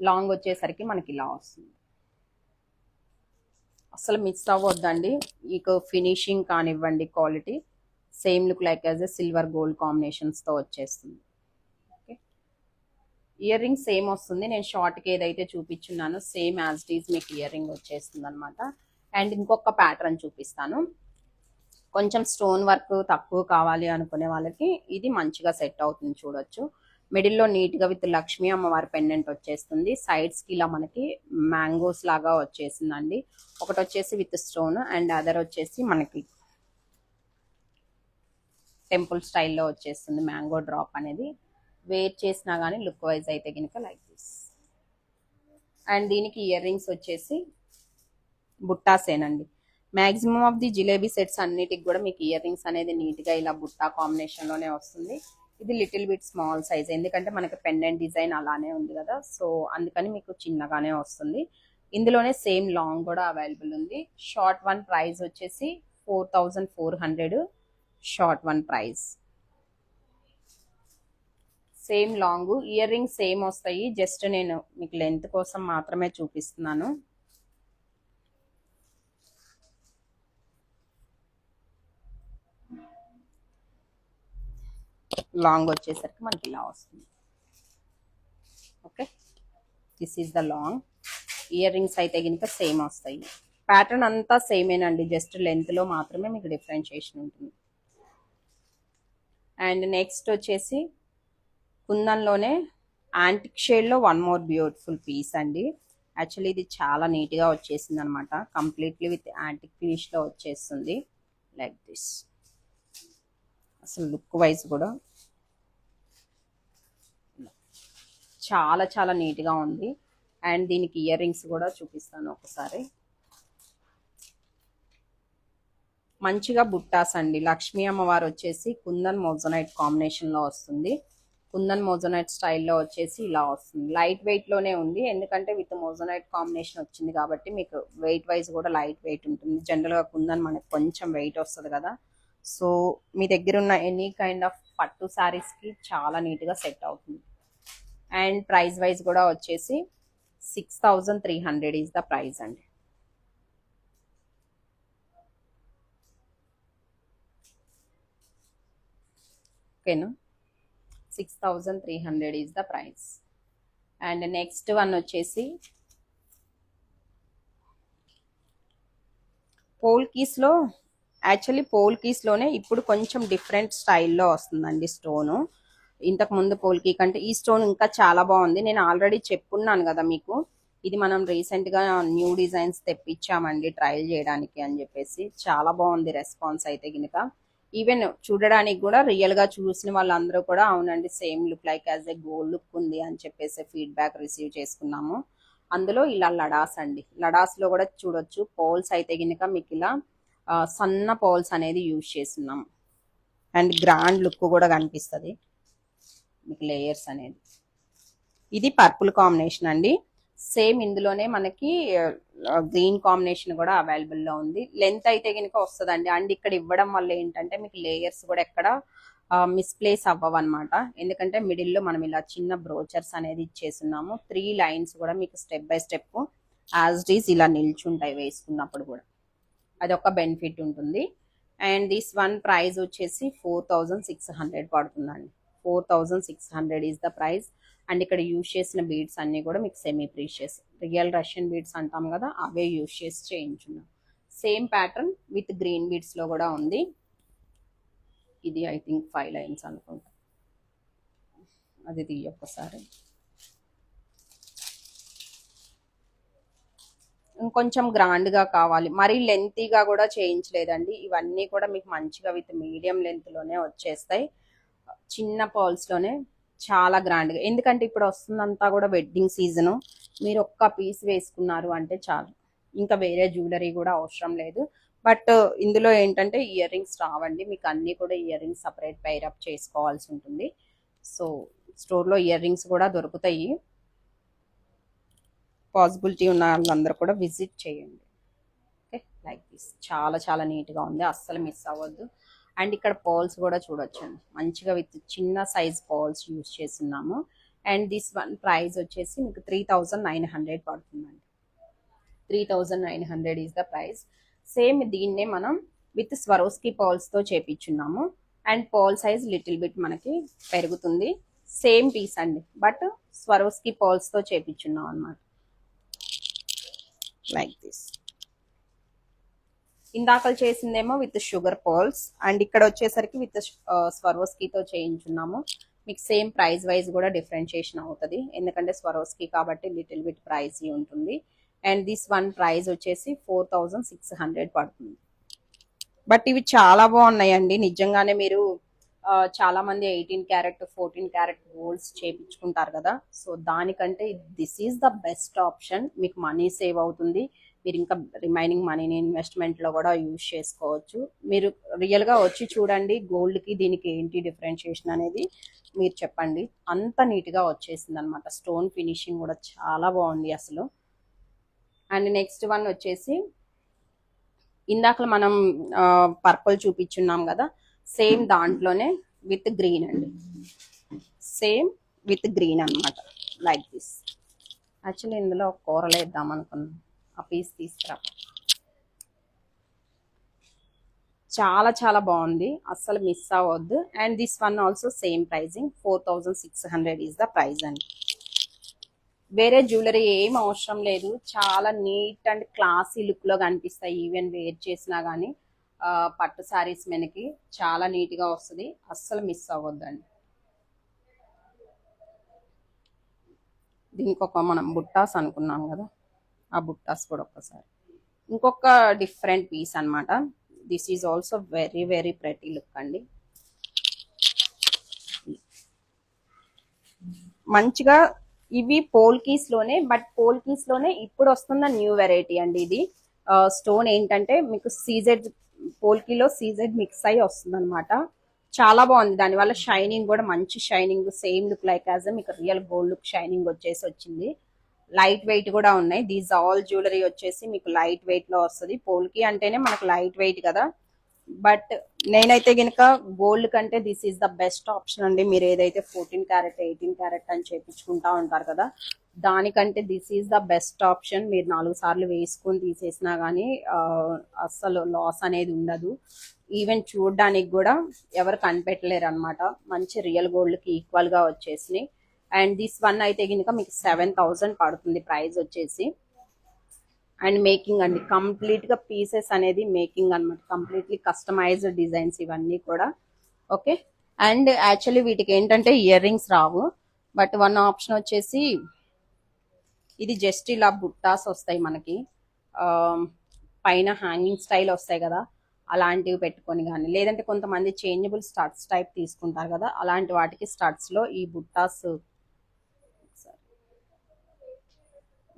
[SPEAKER 1] లాంగ్ వచ్చేసరికి మనకి ఇలా వస్తుంది. అసలు మిస్ అవ్వద్దండి. మీకు ఫినిషింగ్ కానివ్వండి, quality same look like as a silver gold కాంబినేషన్స్తో వచ్చేస్తుంది. ఓకే, ఇయర్ రింగ్ సేమ్ వస్తుంది. నేను షార్ట్కి ఏదైతే చూపించున్నానో సేమ్ యాజ్ ఇట్ ఈజ్ మీకు ఇయర్ రింగ్ వచ్చేస్తుంది అనమాట. అండ్ ఇంకొక ప్యాటర్న్ చూపిస్తాను. కొంచెం స్టోన్ వర్క్ తక్కువ కావాలి అనుకునే వాళ్ళకి ఇది మంచిగా సెట్ అవుతుంది. చూడొచ్చు, మిడిల్లో నీట్గా విత్ లక్ష్మీ అమ్మవారి పెండెంట్ వచ్చేస్తుంది. సైడ్స్కి ఇలా మనకి మ్యాంగోస్ లాగా వచ్చేసిందండి. ఒకటి వచ్చేసి విత్ స్టోన్ అండ్ అదర్ వచ్చేసి మనకి టెంపుల్ స్టైల్లో వచ్చేస్తుంది. మ్యాంగో డ్రాప్ అనేది వేర్ చేసినా కానీ లుక్ వైజ్ అయితే కనుక లైక్ దిస్. అండ్ దీనికి ఇయర్ రింగ్స్ వచ్చేసి బుట్టాసేనండి. Maximum of the jalebi sets అన్నిటికి కూడా మీకు ఇయర్ రింగ్స్ అనేది నీట్గా ఇలా బుట్టా కాంబినేషన్లోనే వస్తుంది. ఇది లిటిల్ బిట్ స్మాల్ సైజ్, ఎందుకంటే మనకి పెండెంట్ డిజైన్ అలానే ఉంది కదా, సో అందుకని మీకు చిన్నగానే వస్తుంది. ఇందులోనే సేమ్ లాంగ్ కూడా అవైలబుల్ ఉంది. షార్ట్ వన్ ప్రైస్ వచ్చేసి 4400. Short one price same long. Year ring same వస్తాయి. జస్ట్ నేను మీకు లెంత్ కోసం మాత్రమే చూపిస్తున్నాను. లాంగ్ వచ్చేసరికి మనకి ఇలా వస్తుంది. Okay, this is the long. Ear rings అయితే కనుక సేమ్ వస్తాయి. ప్యాటర్న్ అంతా సేమేనండి, జస్ట్ లెంత్లో మాత్రమే మీకు డిఫరెన్షియేషన్ ఉంటుంది. అండ్ నెక్స్ట్ వచ్చేసి కుందన్లోనే యాంటిక్ షేడ్లో వన్ మోర్ బ్యూటిఫుల్ పీస్ అండి. యాక్చువల్లీ ఇది చాలా నీట్గా వచ్చేసింది అనమాట. కంప్లీట్లీ విత్ యాంటిక్ ఫినిష్లో వచ్చేస్తుంది. Like this. అసలు లుక్ వైజ్ కూడా చాలా చాలా నీట్గా ఉంది. అండ్ దీనికి ఇయర్ రింగ్స్ కూడా చూపిస్తాను ఒకసారి. మంచిగా బుట్టాస్ అండి. లక్ష్మీ అమ్మవారు వచ్చేసి కుందన్ మోజనైట్ కాంబినేషన్లో వస్తుంది. కుందన్ మోజనైట్ స్టైల్లో వచ్చేసి ఇలా వస్తుంది. లైట్ వెయిట్లోనే ఉంది, ఎందుకంటే విత్ మోజనైట్ కాంబినేషన్ వచ్చింది కాబట్టి మీకు వెయిట్ వైజ్ కూడా లైట్ వెయిట్ ఉంటుంది. జనరల్గా కుందన్ మనకు కొంచెం వెయిట్ వస్తుంది కదా, సో మీ దగ్గర ఉన్న ఎనీ కైండ్ ఆఫ్ పట్టు శారీస్కి చాలా నీట్గా సెట్ అవుతుంది. అండ్ ప్రైస్ వైజ్ కూడా వచ్చేసి 6300 ఈజ్ ద ప్రైస్ అండి. ఓకేనా, 6300 is the price. And next one వచ్చేసి పోల్కీస్లో యాక్చువల్లీ పోల్కీస్లోనే ఇప్పుడు కొంచెం డిఫరెంట్ స్టైల్లో వస్తుందండి స్టోను. ఇంతకు ముందు పోల్కీ కంటే ఈ స్టోన్ ఇంకా చాలా బాగుంది. నేను ఆల్రెడీ చెప్పున్నాను కదా మీకు, ఇది మనం రీసెంట్గా న్యూ డిజైన్స్ తెప్పించామండి ట్రయల్ చేయడానికి అని చెప్పేసి. చాలా బాగుంది రెస్పాన్స్ అయితే గినక. ఈవెన్ చూడడానికి కూడా రియల్గా చూసిన వాళ్ళందరూ కూడా అవునండి same look like as a gold look ఉంది అని చెప్పేసి ఫీడ్బ్యాక్ రిసీవ్ చేసుకున్నాము. అందులో ఇలా లడాస్ అండి, లడాస్లో కూడా చూడొచ్చు పోల్స్ అయితే గినక మీకు ఇలా సన్న పోల్స్ అనేది యూజ్ చేస్తున్నాం. అండ్ గ్రాండ్ లుక్ కూడా కనిపిస్తుంది మీకు లేయర్స్ అనేది. ఇది పర్పుల్ కాంబినేషన్ అండి. సేమ్ ఇందులోనే మనకి గ్రీన్ కాంబినేషన్ కూడా అవైలబుల్లో ఉంది. లెంత్ అయితే కనుక వస్తుందండి. అండ్ ఇక్కడ ఇవ్వడం వల్ల ఏంటంటే మీకు లేయర్స్ కూడా ఎక్కడ మిస్ప్లేస్ అవ్వవు అనమాట. ఎందుకంటే మిడిల్లో మనం ఇలా చిన్న బ్రోచర్స్ అనేది ఇచ్చేస్తున్నాము. 3 లైన్స్ కూడా మీకు స్టెప్ బై స్టెప్ యాజ్ డీస్ ఇలా నిల్చుంటాయి వేసుకున్నప్పుడు కూడా, అదొక బెనిఫిట్ ఉంటుంది. అండ్ దిస్ వన్ ప్రైస్ వచ్చేసి 4600 పడుతుందండి. 4600 ఈజ్ ద ప్రైస్. అండ్ ఇక్కడ యూజ్ చేసిన బీడ్స్ అన్ని కూడా మీకు semi precious real Russian beads అంటాం కదా, అవే యూజ్ చేసి చేయించున్నాం. Same pattern with green beads లో కూడా ఉంది. ఇది ఐ థింక్ 5 లైన్స్ అనుకుంటా. అది తీయ ఒక్కసారి. ఇంకొంచెం గ్రాండ్ గా కావాలి, మరీ లెంతీగా కూడా చేయించలేదండి. ఇవన్నీ కూడా మీకు మంచిగా విత్ మీడియం లెంత్ లోనే వచ్చేస్తాయి, చిన్న పర్ల్స్ లోనే చాలా గ్రాండ్ గా. ఎందుకంటే ఇప్పుడు వస్తుందంతా కూడా వెడ్డింగ్ సీజను. మీరు ఒక్క పీస్ వేసుకున్నారు అంటే చాలు, ఇంకా వేరే జ్యువెలరీ కూడా అవసరం లేదు. బట్ ఇందులో ఏంటంటే ఇయర్ రింగ్స్ రావండి మీకు, అన్ని కూడా ఇయర్ రింగ్స్ సపరేట్ పైరప్ చేసుకోవాల్సి ఉంటుంది. సో స్టోర్లో ఇయర్ రింగ్స్ కూడా దొరుకుతాయి. పాసిబిలిటీ ఉన్న వాళ్ళందరూ కూడా విజిట్ చేయండి. ఓకే, లైక్ దిస్ చాలా చాలా నీట్గా ఉంది, అస్సలు మిస్ అవ్వద్దు. అండ్ ఇక్కడ పర్ల్స్ కూడా చూడొచ్చండి, మంచిగా విత్ చిన్న సైజ్ పర్ల్స్ యూజ్ చేస్తున్నాము. అండ్ దిస్ వన్ ప్రైస్ వచ్చేసి మీకు 3900 పడుతుందండి. 3900 ఈజ్ ద ప్రైస్. సేమ్ దీన్నే మనం విత్ స్వరోస్కి పర్ల్స్తో చేపించున్నాము. And pearl size little bit మనకి పెరుగుతుంది. సేమ్ పీస్ అండి, బట్ స్వరోస్కి పర్ల్స్తో చేపించున్నాం అనమాట. Like this. ఇందాకలు చేసిందేమో విత్ షుగర్ పర్ల్స్, అండ్ ఇక్కడ వచ్చేసరికి విత్ స్వరోస్కీతో చేయించున్నాము. మీకు సేమ్ ప్రైస్ వైజ్ కూడా డిఫరెన్షియేషన్ అవుతుంది, ఎందుకంటే స్వరోస్కీ కాబట్టి లిటిల్ బిట్ ప్రైస్ ఉంటుంది. అండ్ దిస్ వన్ ప్రైస్ వచ్చేసి 4600 పడుతుంది. బట్ ఇవి చాలా బాగున్నాయండి నిజంగానే. మీరు చాలా మంది 18 క్యారెట్ 14 క్యారెట్ గోల్డ్స్ చేయించుకుంటారు కదా, సో దానికంటే this is the best option. మీకు మనీ సేవ్ అవుతుంది, మీరు ఇంకా రిమైనింగ్ మనీని ఇన్వెస్ట్మెంట్లో కూడా యూజ్ చేసుకోవచ్చు. మీరు రియల్గా వచ్చి చూడండి గోల్డ్కి దీనికి ఏంటి డిఫరెన్షియేషన్ అనేది మీరు చెప్పండి. అంత నీట్గా వచ్చేసింది అనమాట. స్టోన్ ఫినిషింగ్ కూడా చాలా బాగుంది అసలు. అండ్ నెక్స్ట్ వన్ వచ్చేసి ఇందాక మనం పర్పుల్ చూపించున్నాం కదా, సేమ్ దాంట్లోనే విత్ గ్రీన్ అండి, సేమ్ విత్ గ్రీన్ అనమాట. Like this. యాక్చువల్లీ ఇందులో కూరలు వేద్దాం అనుకున్నాం, ఆ పీస్ తీసుకురా. చాలా చాలా బాగుంది, అస్సలు మిస్ అవ్వద్దు. And this one also same pricing 4600 is the price అండి. వేరే జ్యువెలరీ ఏం అవసరం లేదు, చాలా నీట్ అండ్ క్లాసీ లుక్ లో కనిపిస్తాయి. ఈవెన్ వేర్ చేసినా కానీ పట్టు శారీస్ మనకి చాలా నీట్ గా వస్తుంది, అస్సలు మిస్ అవ్వద్దండి. దీనికి ఒక మనం బుట్టాస్ అనుకున్నాం కదా, ఆ బుట్టాస్ కూడా ఒక్కసారి. ఇంకొక డిఫరెంట్ పీస్ అనమాట. This is also very very pretty look అండి. మంచిగా ఇవి పోల్కీస్ లోనే, బట్ పోల్కీస్ లోనే ఇప్పుడు వస్తున్న న్యూ వెరైటీ అండి ఇది. స్టోన్ ఏంటంటే మీకు సీజెడ్, పోల్కీలో సీజెడ్ మిక్స్ అయ్యి వస్తుంది అనమాట. చాలా బాగుంది, దానివల్ల షైనింగ్ కూడా మంచి shining, same look like as మీకు రియల్ గోల్డ్ లుక్ షైనింగ్ వచ్చేసి వచ్చింది. లైట్ వెయిట్ కూడా ఉన్నాయి. దీస్ ఆల్ జ్యువెలరీ వచ్చేసి మీకు లైట్ వెయిట్ లో వస్తుంది. పోల్కీ అంటేనే మనకు లైట్ వెయిట్ కదా, బట్ నేనైతే కనుక గోల్డ్ కంటే this is the best option అండి. మీరు ఏదైతే 14 క్యారెట్ 18 క్యారెట్ అని చేపించుకుంటా ఉంటారు కదా, దానికంటే this is the best option. మీరు 4 సార్లు వేసుకొని తీసేసినా కానీ అస్సలు లాస్ అనేది ఉండదు. ఈవెన్ చూడడానికి కూడా ఎవరు కనిపెట్టలేరు అనమాట. మంచి రియల్ గోల్డ్కి ఈక్వల్గా వచ్చేసినాయి. అండ్ దిస్ వన్ అయితే కనుక మీకు 7000 పడుతుంది ప్రైస్ వచ్చేసి. అండ్ మేకింగ్ అండి, కంప్లీట్ గా పీసెస్ అనేది మేకింగ్ అన్నమాట, కంప్లీట్లీ కస్టమైజ్డ్ డిజైన్స్ ఇవన్నీ కూడా. ఓకే. అండ్ యాక్చువల్లీ వీటికి ఏంటంటే ear rings Rao, but one option వచ్చేసి ఇది జస్ట్ ఇలా బుట్టాస్ వస్తాయి మనకి, ఆ, పైన హ్యాంగింగ్ స్టైల్ వస్తాయి కదా, అలాంటివి పెట్టుకొని కానీ, లేదంటే కొంతమంది చేంజబుల్ స్టడ్స్ టైప్ తీసుకుంటారు కదా, అలాంటి వాటికి స్టడ్స్ లో ఈ బుట్టాస్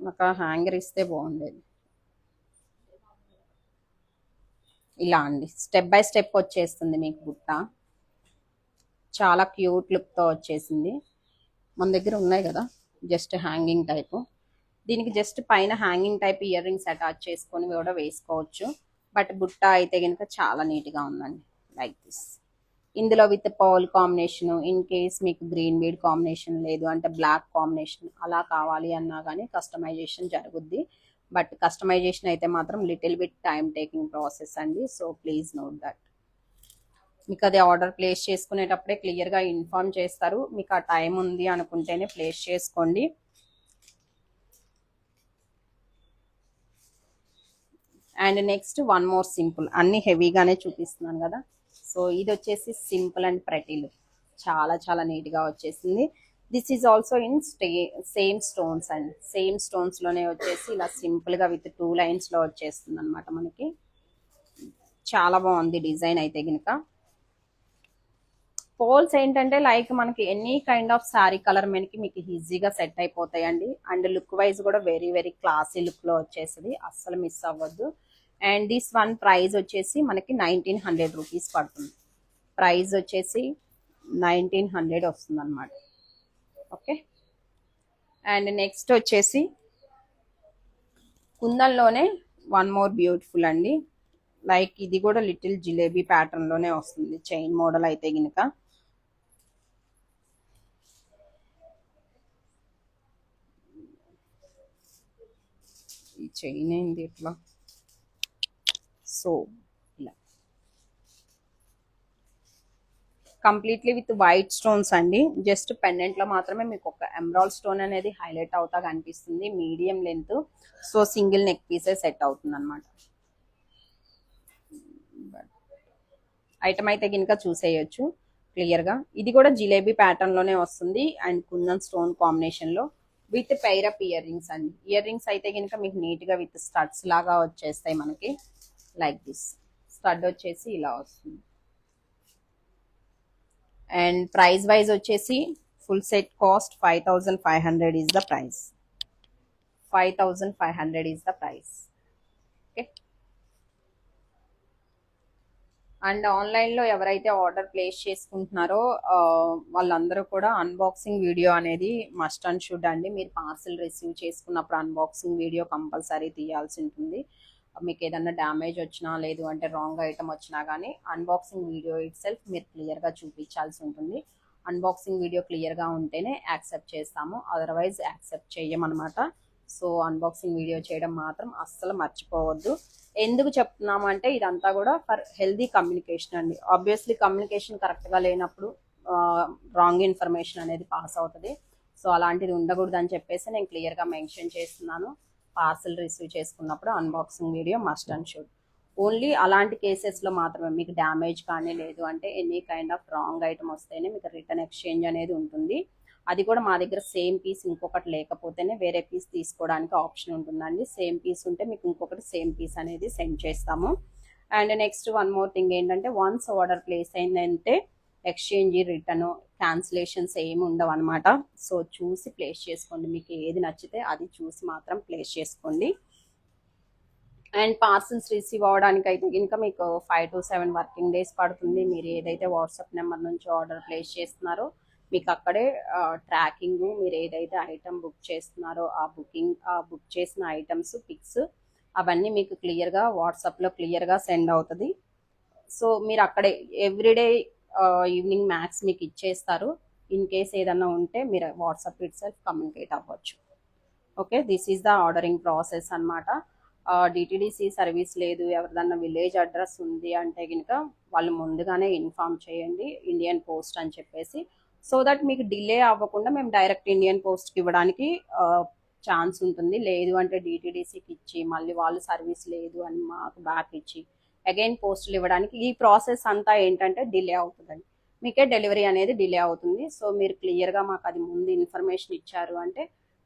[SPEAKER 1] నాకు హ్యాంగర్ ఇస్తే బాగుండేది. ఇలా అండి, స్టెప్ బై స్టెప్ వచ్చేస్తుంది మీకు బుట్ట, చాలా క్యూట్ లుక్ తో వచ్చేసింది. మన దగ్గర ఉన్నాయి కదా జస్ట్ హ్యాంగింగ్ టైప్, దీనికి జస్ట్ పైన hanging type ear rings attach చేసుకొని కూడా వేసుకోవచ్చు. బట్ బుట్ట అయితే కనుక చాలా నీట్ గా ఉందండి, లైక్ దిస్. ఇందులో with pearl combination, in case మీకు గ్రీన్ బీడ్ కాంబినేషన్ లేదు అంటే బ్లాక్ కాంబినేషన్ అలా కావాలి అన్నా కానీ కస్టమైజేషన్ జరుగుద్ది. బట్ కస్టమైజేషన్ అయితే మాత్రం little bit time taking process అండి, సో ప్లీజ్ నోట్ దట్. మీకు అది ఆర్డర్ ప్లేస్ చేసుకునేటప్పుడే క్లియర్గా ఇన్ఫార్మ్ చేస్తారు, మీకు ఆ టైం ఉంది అనుకుంటేనే ప్లేస్ చేసుకోండి. And next one more simple, అన్ని హెవీగానే చూపిస్తున్నాను కదా, సో ఇది వచ్చేసి సింపుల్ అండ్ ప్రెటీ లుక్, చాలా చాలా నీట్గా వచ్చేసింది. This is also in same stones and same stones లోనే వచ్చేసి ఇలా సింపుల్ గా విత్ 2 లైన్స్ లో వచ్చేస్తుంది అనమాట మనకి. చాలా బాగుంది డిజైన్ అయితే గినక. పోల్స్ ఏంటంటే లైక్ మనకి any kind of sari colour మీదకి మీకు ఈజీగా సెట్ అయిపోతాయండి. అండ్ లుక్ వైజ్ కూడా వెరీ వెరీ క్లాసీ లుక్ లో వచ్చేసింది, అస్సలు మిస్ అవ్వద్దు. అండ్ దిస్ వన్ ప్రైస్ వచ్చేసి మనకి 1900 రూపీస్ పడుతుంది. ప్రైస్ వచ్చేసి 1900 వస్తుంది అనమాట. ఓకే. అండ్ నెక్స్ట్ వచ్చేసి కుందన్లోనే వన్ మోర్ బ్యూటిఫుల్ అండి, లైక్ ఇది కూడా లిటిల్ జిలేబీ ప్యాటర్న్ లోనే వస్తుంది, చైన్ మోడల్ అయితే గినక. ఈ చైన్ ఏంది ఇట్లా, సో ఇలా కంప్లీట్లీ విత్ వైట్ స్టోన్స్ అండి, జస్ట్ పెండెంట్ లో మాత్రమే మీకు ఒక ఎమరాల్డ్ స్టోన్ అనేది హైలైట్ అవుతా కనిపిస్తుంది, medium length, so single neck పీసే సెట్ అవుతుంది అనమాట. ఐటమ్ అయితే గినక చూసేయచ్చు క్లియర్ గా. ఇది కూడా జిలేబీ ప్యాటర్న్ లోనే వస్తుంది అండ్ కుందన్ స్టోన్ కాంబినేషన్ లో విత్ పైరప్ ఇయర్ రింగ్స్ అండి. ఇయర్ రింగ్స్ అయితే గినక మీకు నీట్ గా విత్ స్టడ్స్ లాగా వచ్చేస్తాయి మనకి, లైక్ దిస్. స్టడ్ వచ్చేసి ఇలా వస్తుంది. అండ్ ప్రైస్ వైజ్ వచ్చేసి full set cost 5500 is the price. 5500 is the price. Okay. And ఆన్లైన్లో ఎవరైతే ఆర్డర్ ప్లేస్ చేసుకుంటున్నారో వాళ్ళందరూ కూడా అన్బాక్సింగ్ వీడియో అనేది మస్ట్ అండ్ షుడ్ అండి. మీరు పార్సిల్ రిసీవ్ చేసుకున్నప్పుడు అన్బాక్సింగ్ వీడియో కంపల్సరీ తీయాల్సి ఉంటుంది. మీకు ఏదన్నా డ్యామేజ్ వచ్చినా లేదు అంటే రాంగ్ ఐటమ్ వచ్చినా కానీ అన్బాక్సింగ్ వీడియో ఇట్ సెల్ఫ్ మీరు క్లియర్గా చూపించాల్సి ఉంటుంది. అన్బాక్సింగ్ వీడియో క్లియర్గా ఉంటేనే యాక్సెప్ట్ చేస్తాము, అదర్వైజ్ యాక్సెప్ట్ చేయమన్నమాట. సో అన్బాక్సింగ్ వీడియో చేయడం మాత్రం అస్సలు మర్చిపోవద్దు. ఎందుకు చెప్తున్నాము అంటే ఇదంతా కూడా ఫర్ హెల్దీ కమ్యూనికేషన్ అండి. ఆబ్వియస్లీ కమ్యూనికేషన్ కరెక్ట్గా లేనప్పుడు రాంగ్ ఇన్ఫర్మేషన్ అనేది పాస్ అవుతుంది. సో అలాంటిది ఉండకూడదు అని చెప్పేసి నేను క్లియర్గా మెన్షన్ చేస్తున్నాను. పార్సల్ రిసీవ్ చేసుకున్నప్పుడు unboxing video must and should. Only అలాంటి కేసెస్లో మాత్రమే, మీకు డ్యామేజ్ కానీ లేదు అంటే any kind of wrong item వస్తేనే మీకు రిటర్న్ ఎక్స్చేంజ్ అనేది ఉంటుంది. అది కూడా మా దగ్గర సేమ్ పీస్ ఇంకొకటి లేకపోతేనే వేరే పీస్ తీసుకోవడానికి ఆప్షన్ ఉంటుందండి. సేమ్ పీస్ ఉంటే మీకు ఇంకొకటి సేమ్ పీస్ అనేది సెండ్ చేస్తాము. And next one more thing ఏంటంటే వన్స్ ఆర్డర్ ప్లేస్ అయిందంటే ఎక్స్చేంజ్ రిటర్న్ క్యాన్సిలేషన్స్ ఏమి ఉండవు అనమాట. సో చూసి ప్లేస్ చేసుకోండి, మీకు ఏది నచ్చితే అది చూసి మాత్రం ప్లేస్ చేసుకోండి. అండ్ పార్సల్స్ రిసీవ్ అవ్వడానికి అయితే ఇంకా మీకు 5 to 7 వర్కింగ్ డేస్ పడుతుంది. మీరు ఏదైతే వాట్సాప్ నెంబర్ నుంచి ఆర్డర్ ప్లేస్ చేస్తున్నారో మీకు అక్కడే ట్రాకింగ్, మీరు ఏదైతే ఐటమ్ బుక్ చేస్తున్నారో ఆ బుక్ చేసిన ఐటమ్స్ పిక్స్ అవన్నీ మీకు క్లియర్గా వాట్సాప్లో క్లియర్గా సెండ్ అవుతుంది. సో మీరు అక్కడే ఎవ్రీడే ఈవినింగ్ మ్యాక్స్ మీకు ఇచ్చేస్తారు. ఇన్ కేస్ ఏదన్నా ఉంటే మీరు వాట్సాప్ ఇట్ సెల్ఫ్ కమ్యూనికేట్ అవ్వచ్చు. Okay, this is the ordering process అనమాట. డిటిడిసి సర్వీస్ లేదు, ఎవరిదన్నా విలేజ్ అడ్రస్ ఉంది అంటే కనుక వాళ్ళు ముందుగానే ఇన్ఫామ్ చేయండి ఇండియన్ పోస్ట్ అని చెప్పేసి, సో దట్ మీకు డిలే అవ్వకుండా మేము డైరెక్ట్ ఇండియన్ పోస్ట్కి ఇవ్వడానికి ఛాన్స్ ఉంటుంది. లేదు అంటే డిటీడీసీకి ఇచ్చి మళ్ళీ వాళ్ళు సర్వీస్ లేదు అని మాకు బ్యాక్ ఇచ్చి అగైన్ పోస్టులు ఇవ్వడానికి ఈ ప్రాసెస్ అంతా ఏంటంటే డిలే అవుతుందండి. మీకే డెలివరీ అనేది డిలే అవుతుంది. సో మీరు క్లియర్గా మాకు అది ముందు ఇన్ఫర్మేషన్ ఇచ్చారు అంటే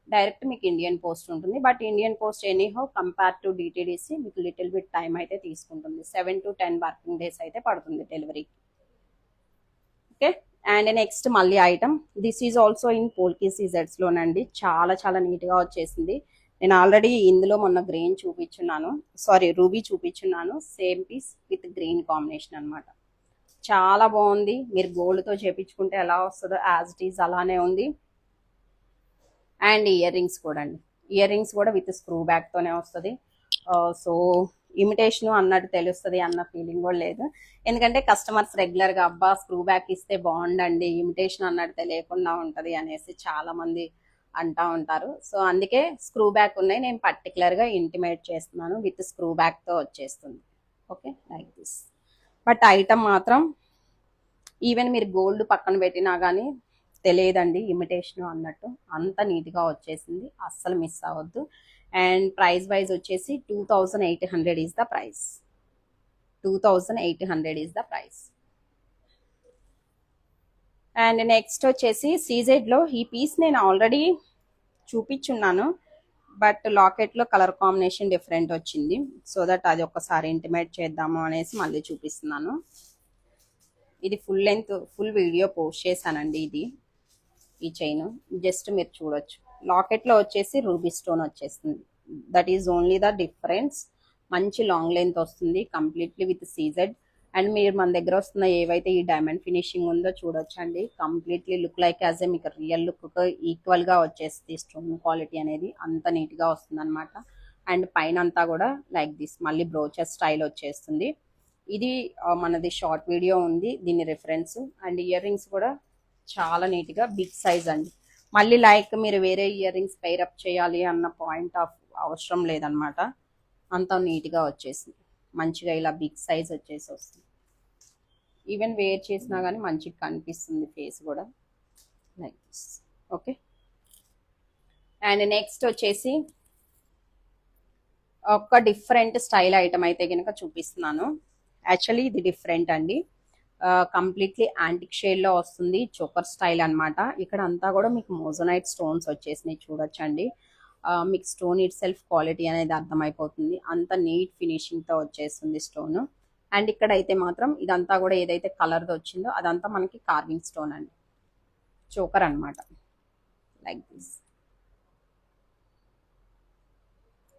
[SPEAKER 1] డైరెక్ట్ మీకు ఇండియన్ పోస్ట్ ఉంటుంది. But Indian post anyhow compare to DTDC మీకు లిటిల్ బిట్ టైం అయితే తీసుకుంటుంది. 7 to 10 వర్కింగ్ డేస్ అయితే పడుతుంది డెలివరీ. ఓకే. అండ్ నెక్స్ట్ మళ్ళీ item this is also in polki సీజెడ్స్ లోనండి. చాలా చాలా నీట్ గా వచ్చేసింది. నేను ఆల్రెడీ ఇందులో మొన్న గ్రీన్ చూపించున్నాను, సారీ రూబీ చూపించున్నాను. Same piece with green combination అనమాట. చాలా బాగుంది. మీరు గోల్డ్ తో చేపించుకుంటే ఎలా వస్తుందో యాజ్ ఇట్ ఈజ్ అలానే ఉంది. అండ్ ఇయర్ రింగ్స్ కూడా అండి, ఇయర్ రింగ్స్ కూడా విత్ స్క్రూ బ్యాక్ తోనే వస్తుంది. సో ఇమిటేషన్ అన్నట్టు తెలుస్తుంది అన్న ఫీలింగ్ కూడా లేదు. ఎందుకంటే కస్టమర్స్ రెగ్యులర్ గా అబ్బా స్క్రూ బ్యాక్ ఇస్తే బాగుండండి, ఇమిటేషన్ అన్నట్టు తెలియకుండా ఉంటది అనేసి చాలా మంది అంటా ఉంటారు. సో అందుకే స్క్రూ బ్యాక్ ఉన్నాయి. నేను పర్టికులర్ గా ఇంటిమేట్ చేస్తున్నాను విత్ స్క్రూ బ్యాక్ తో వచ్చేస్తుంది. Okay like this. But item మాత్రం ఈవెన్ మీరు గోల్డ్ పక్కన పెట్టినా కానీ తెలియదండి ఇమిటేషన్ అన్నట్టు. అంత నీట్గా వచ్చేసింది, అస్సలు మిస్ అవ్వద్దు. అండ్ ప్రైస్ వైజ్ వచ్చేసి 2800 is the price. 2800 is the price. And next వచ్చేసి సీజెడ్లో ఈ పీస్ నేను ఆల్రెడీ చూపించున్నాను. బట్ లాకెట్లో కలర్ కాంబినేషన్ డిఫరెంట్ వచ్చింది. సో దట్ అది ఒక్కసారి ఇంటిమేట్ చేద్దాము అనేసి మళ్ళీ చూపిస్తున్నాను. ఇది full length full video post చేశానండి. ఇది ఈ చైన్ జస్ట్ మీరు చూడొచ్చు. లాకెట్లో వచ్చేసి రూబీ స్టోన్ వచ్చేస్తుంది. That is only the difference. మంచి లాంగ్ లెంత్ వస్తుంది కంప్లీట్లీ విత్ సీజెడ్. అండ్ మీరు మన దగ్గర వస్తున్న ఏవైతే ఈ డైమండ్ ఫినిషింగ్ ఉందో చూడొచ్చండి. Completely look like as a మీకు రియల్ లుక్ ఈక్వల్ గా వచ్చేస్తుంది. స్టోన్ క్వాలిటీ అనేది అంత నీట్ గా వస్తుంది అనమాట. అండ్ పైన అంతా కూడా లైక్ దిస్ మళ్ళీ బ్రోచర్ స్టైల్ వచ్చేస్తుంది. ఇది మనది షార్ట్ వీడియో ఉంది దీని రిఫరెన్స్. అండ్ ఇయర్ రింగ్స్ కూడా చాలా నీట్ గా బిగ్ సైజ్ అండి. మళ్ళీ లైక్ మీరు వేరే ఇయర్ రింగ్స్ పైరప్ చేయాలి అన్న పాయింట్ ఆఫ్ అవసరం లేదనమాట. అంత నీట్ గా వచ్చేసింది. మంచిగా ఇలా బిగ్ సైజ్ వచ్చేసి వస్తుంది. ఈవెన్ వేర్ చేసినా కానీ మంచిగా కనిపిస్తుంది ఫేస్ కూడా like this. Okay. And next వచ్చేసి ఒక డిఫరెంట్ స్టైల్ ఐటమ్ అయితే కనుక చూపిస్తున్నాను. యాక్చువల్లీ ఇది డిఫరెంట్ అండి. కంప్లీట్లీ యాంటిక్ షేడ్ లో వస్తుంది. చోకర్ స్టైల్ అనమాట. ఇక్కడ అంతా కూడా మీకు మోజోనైట్ స్టోన్స్ వచ్చేసినాయి చూడొచ్చండి. మీకు స్టోన్ ఇట్ సెల్ఫ్ క్వాలిటీ అనేది అర్థమైపోతుంది. అంత నీట్ ఫినిషింగ్ తో వచ్చేస్తుంది స్టోన్. అండ్ ఇక్కడ అయితే మాత్రం ఇదంతా కూడా ఏదైతే కలర్ వచ్చిందో అదంతా మనకి కార్వింగ్ స్టోన్ అండి. చోకర్ అనమాట లైక్ దిస్.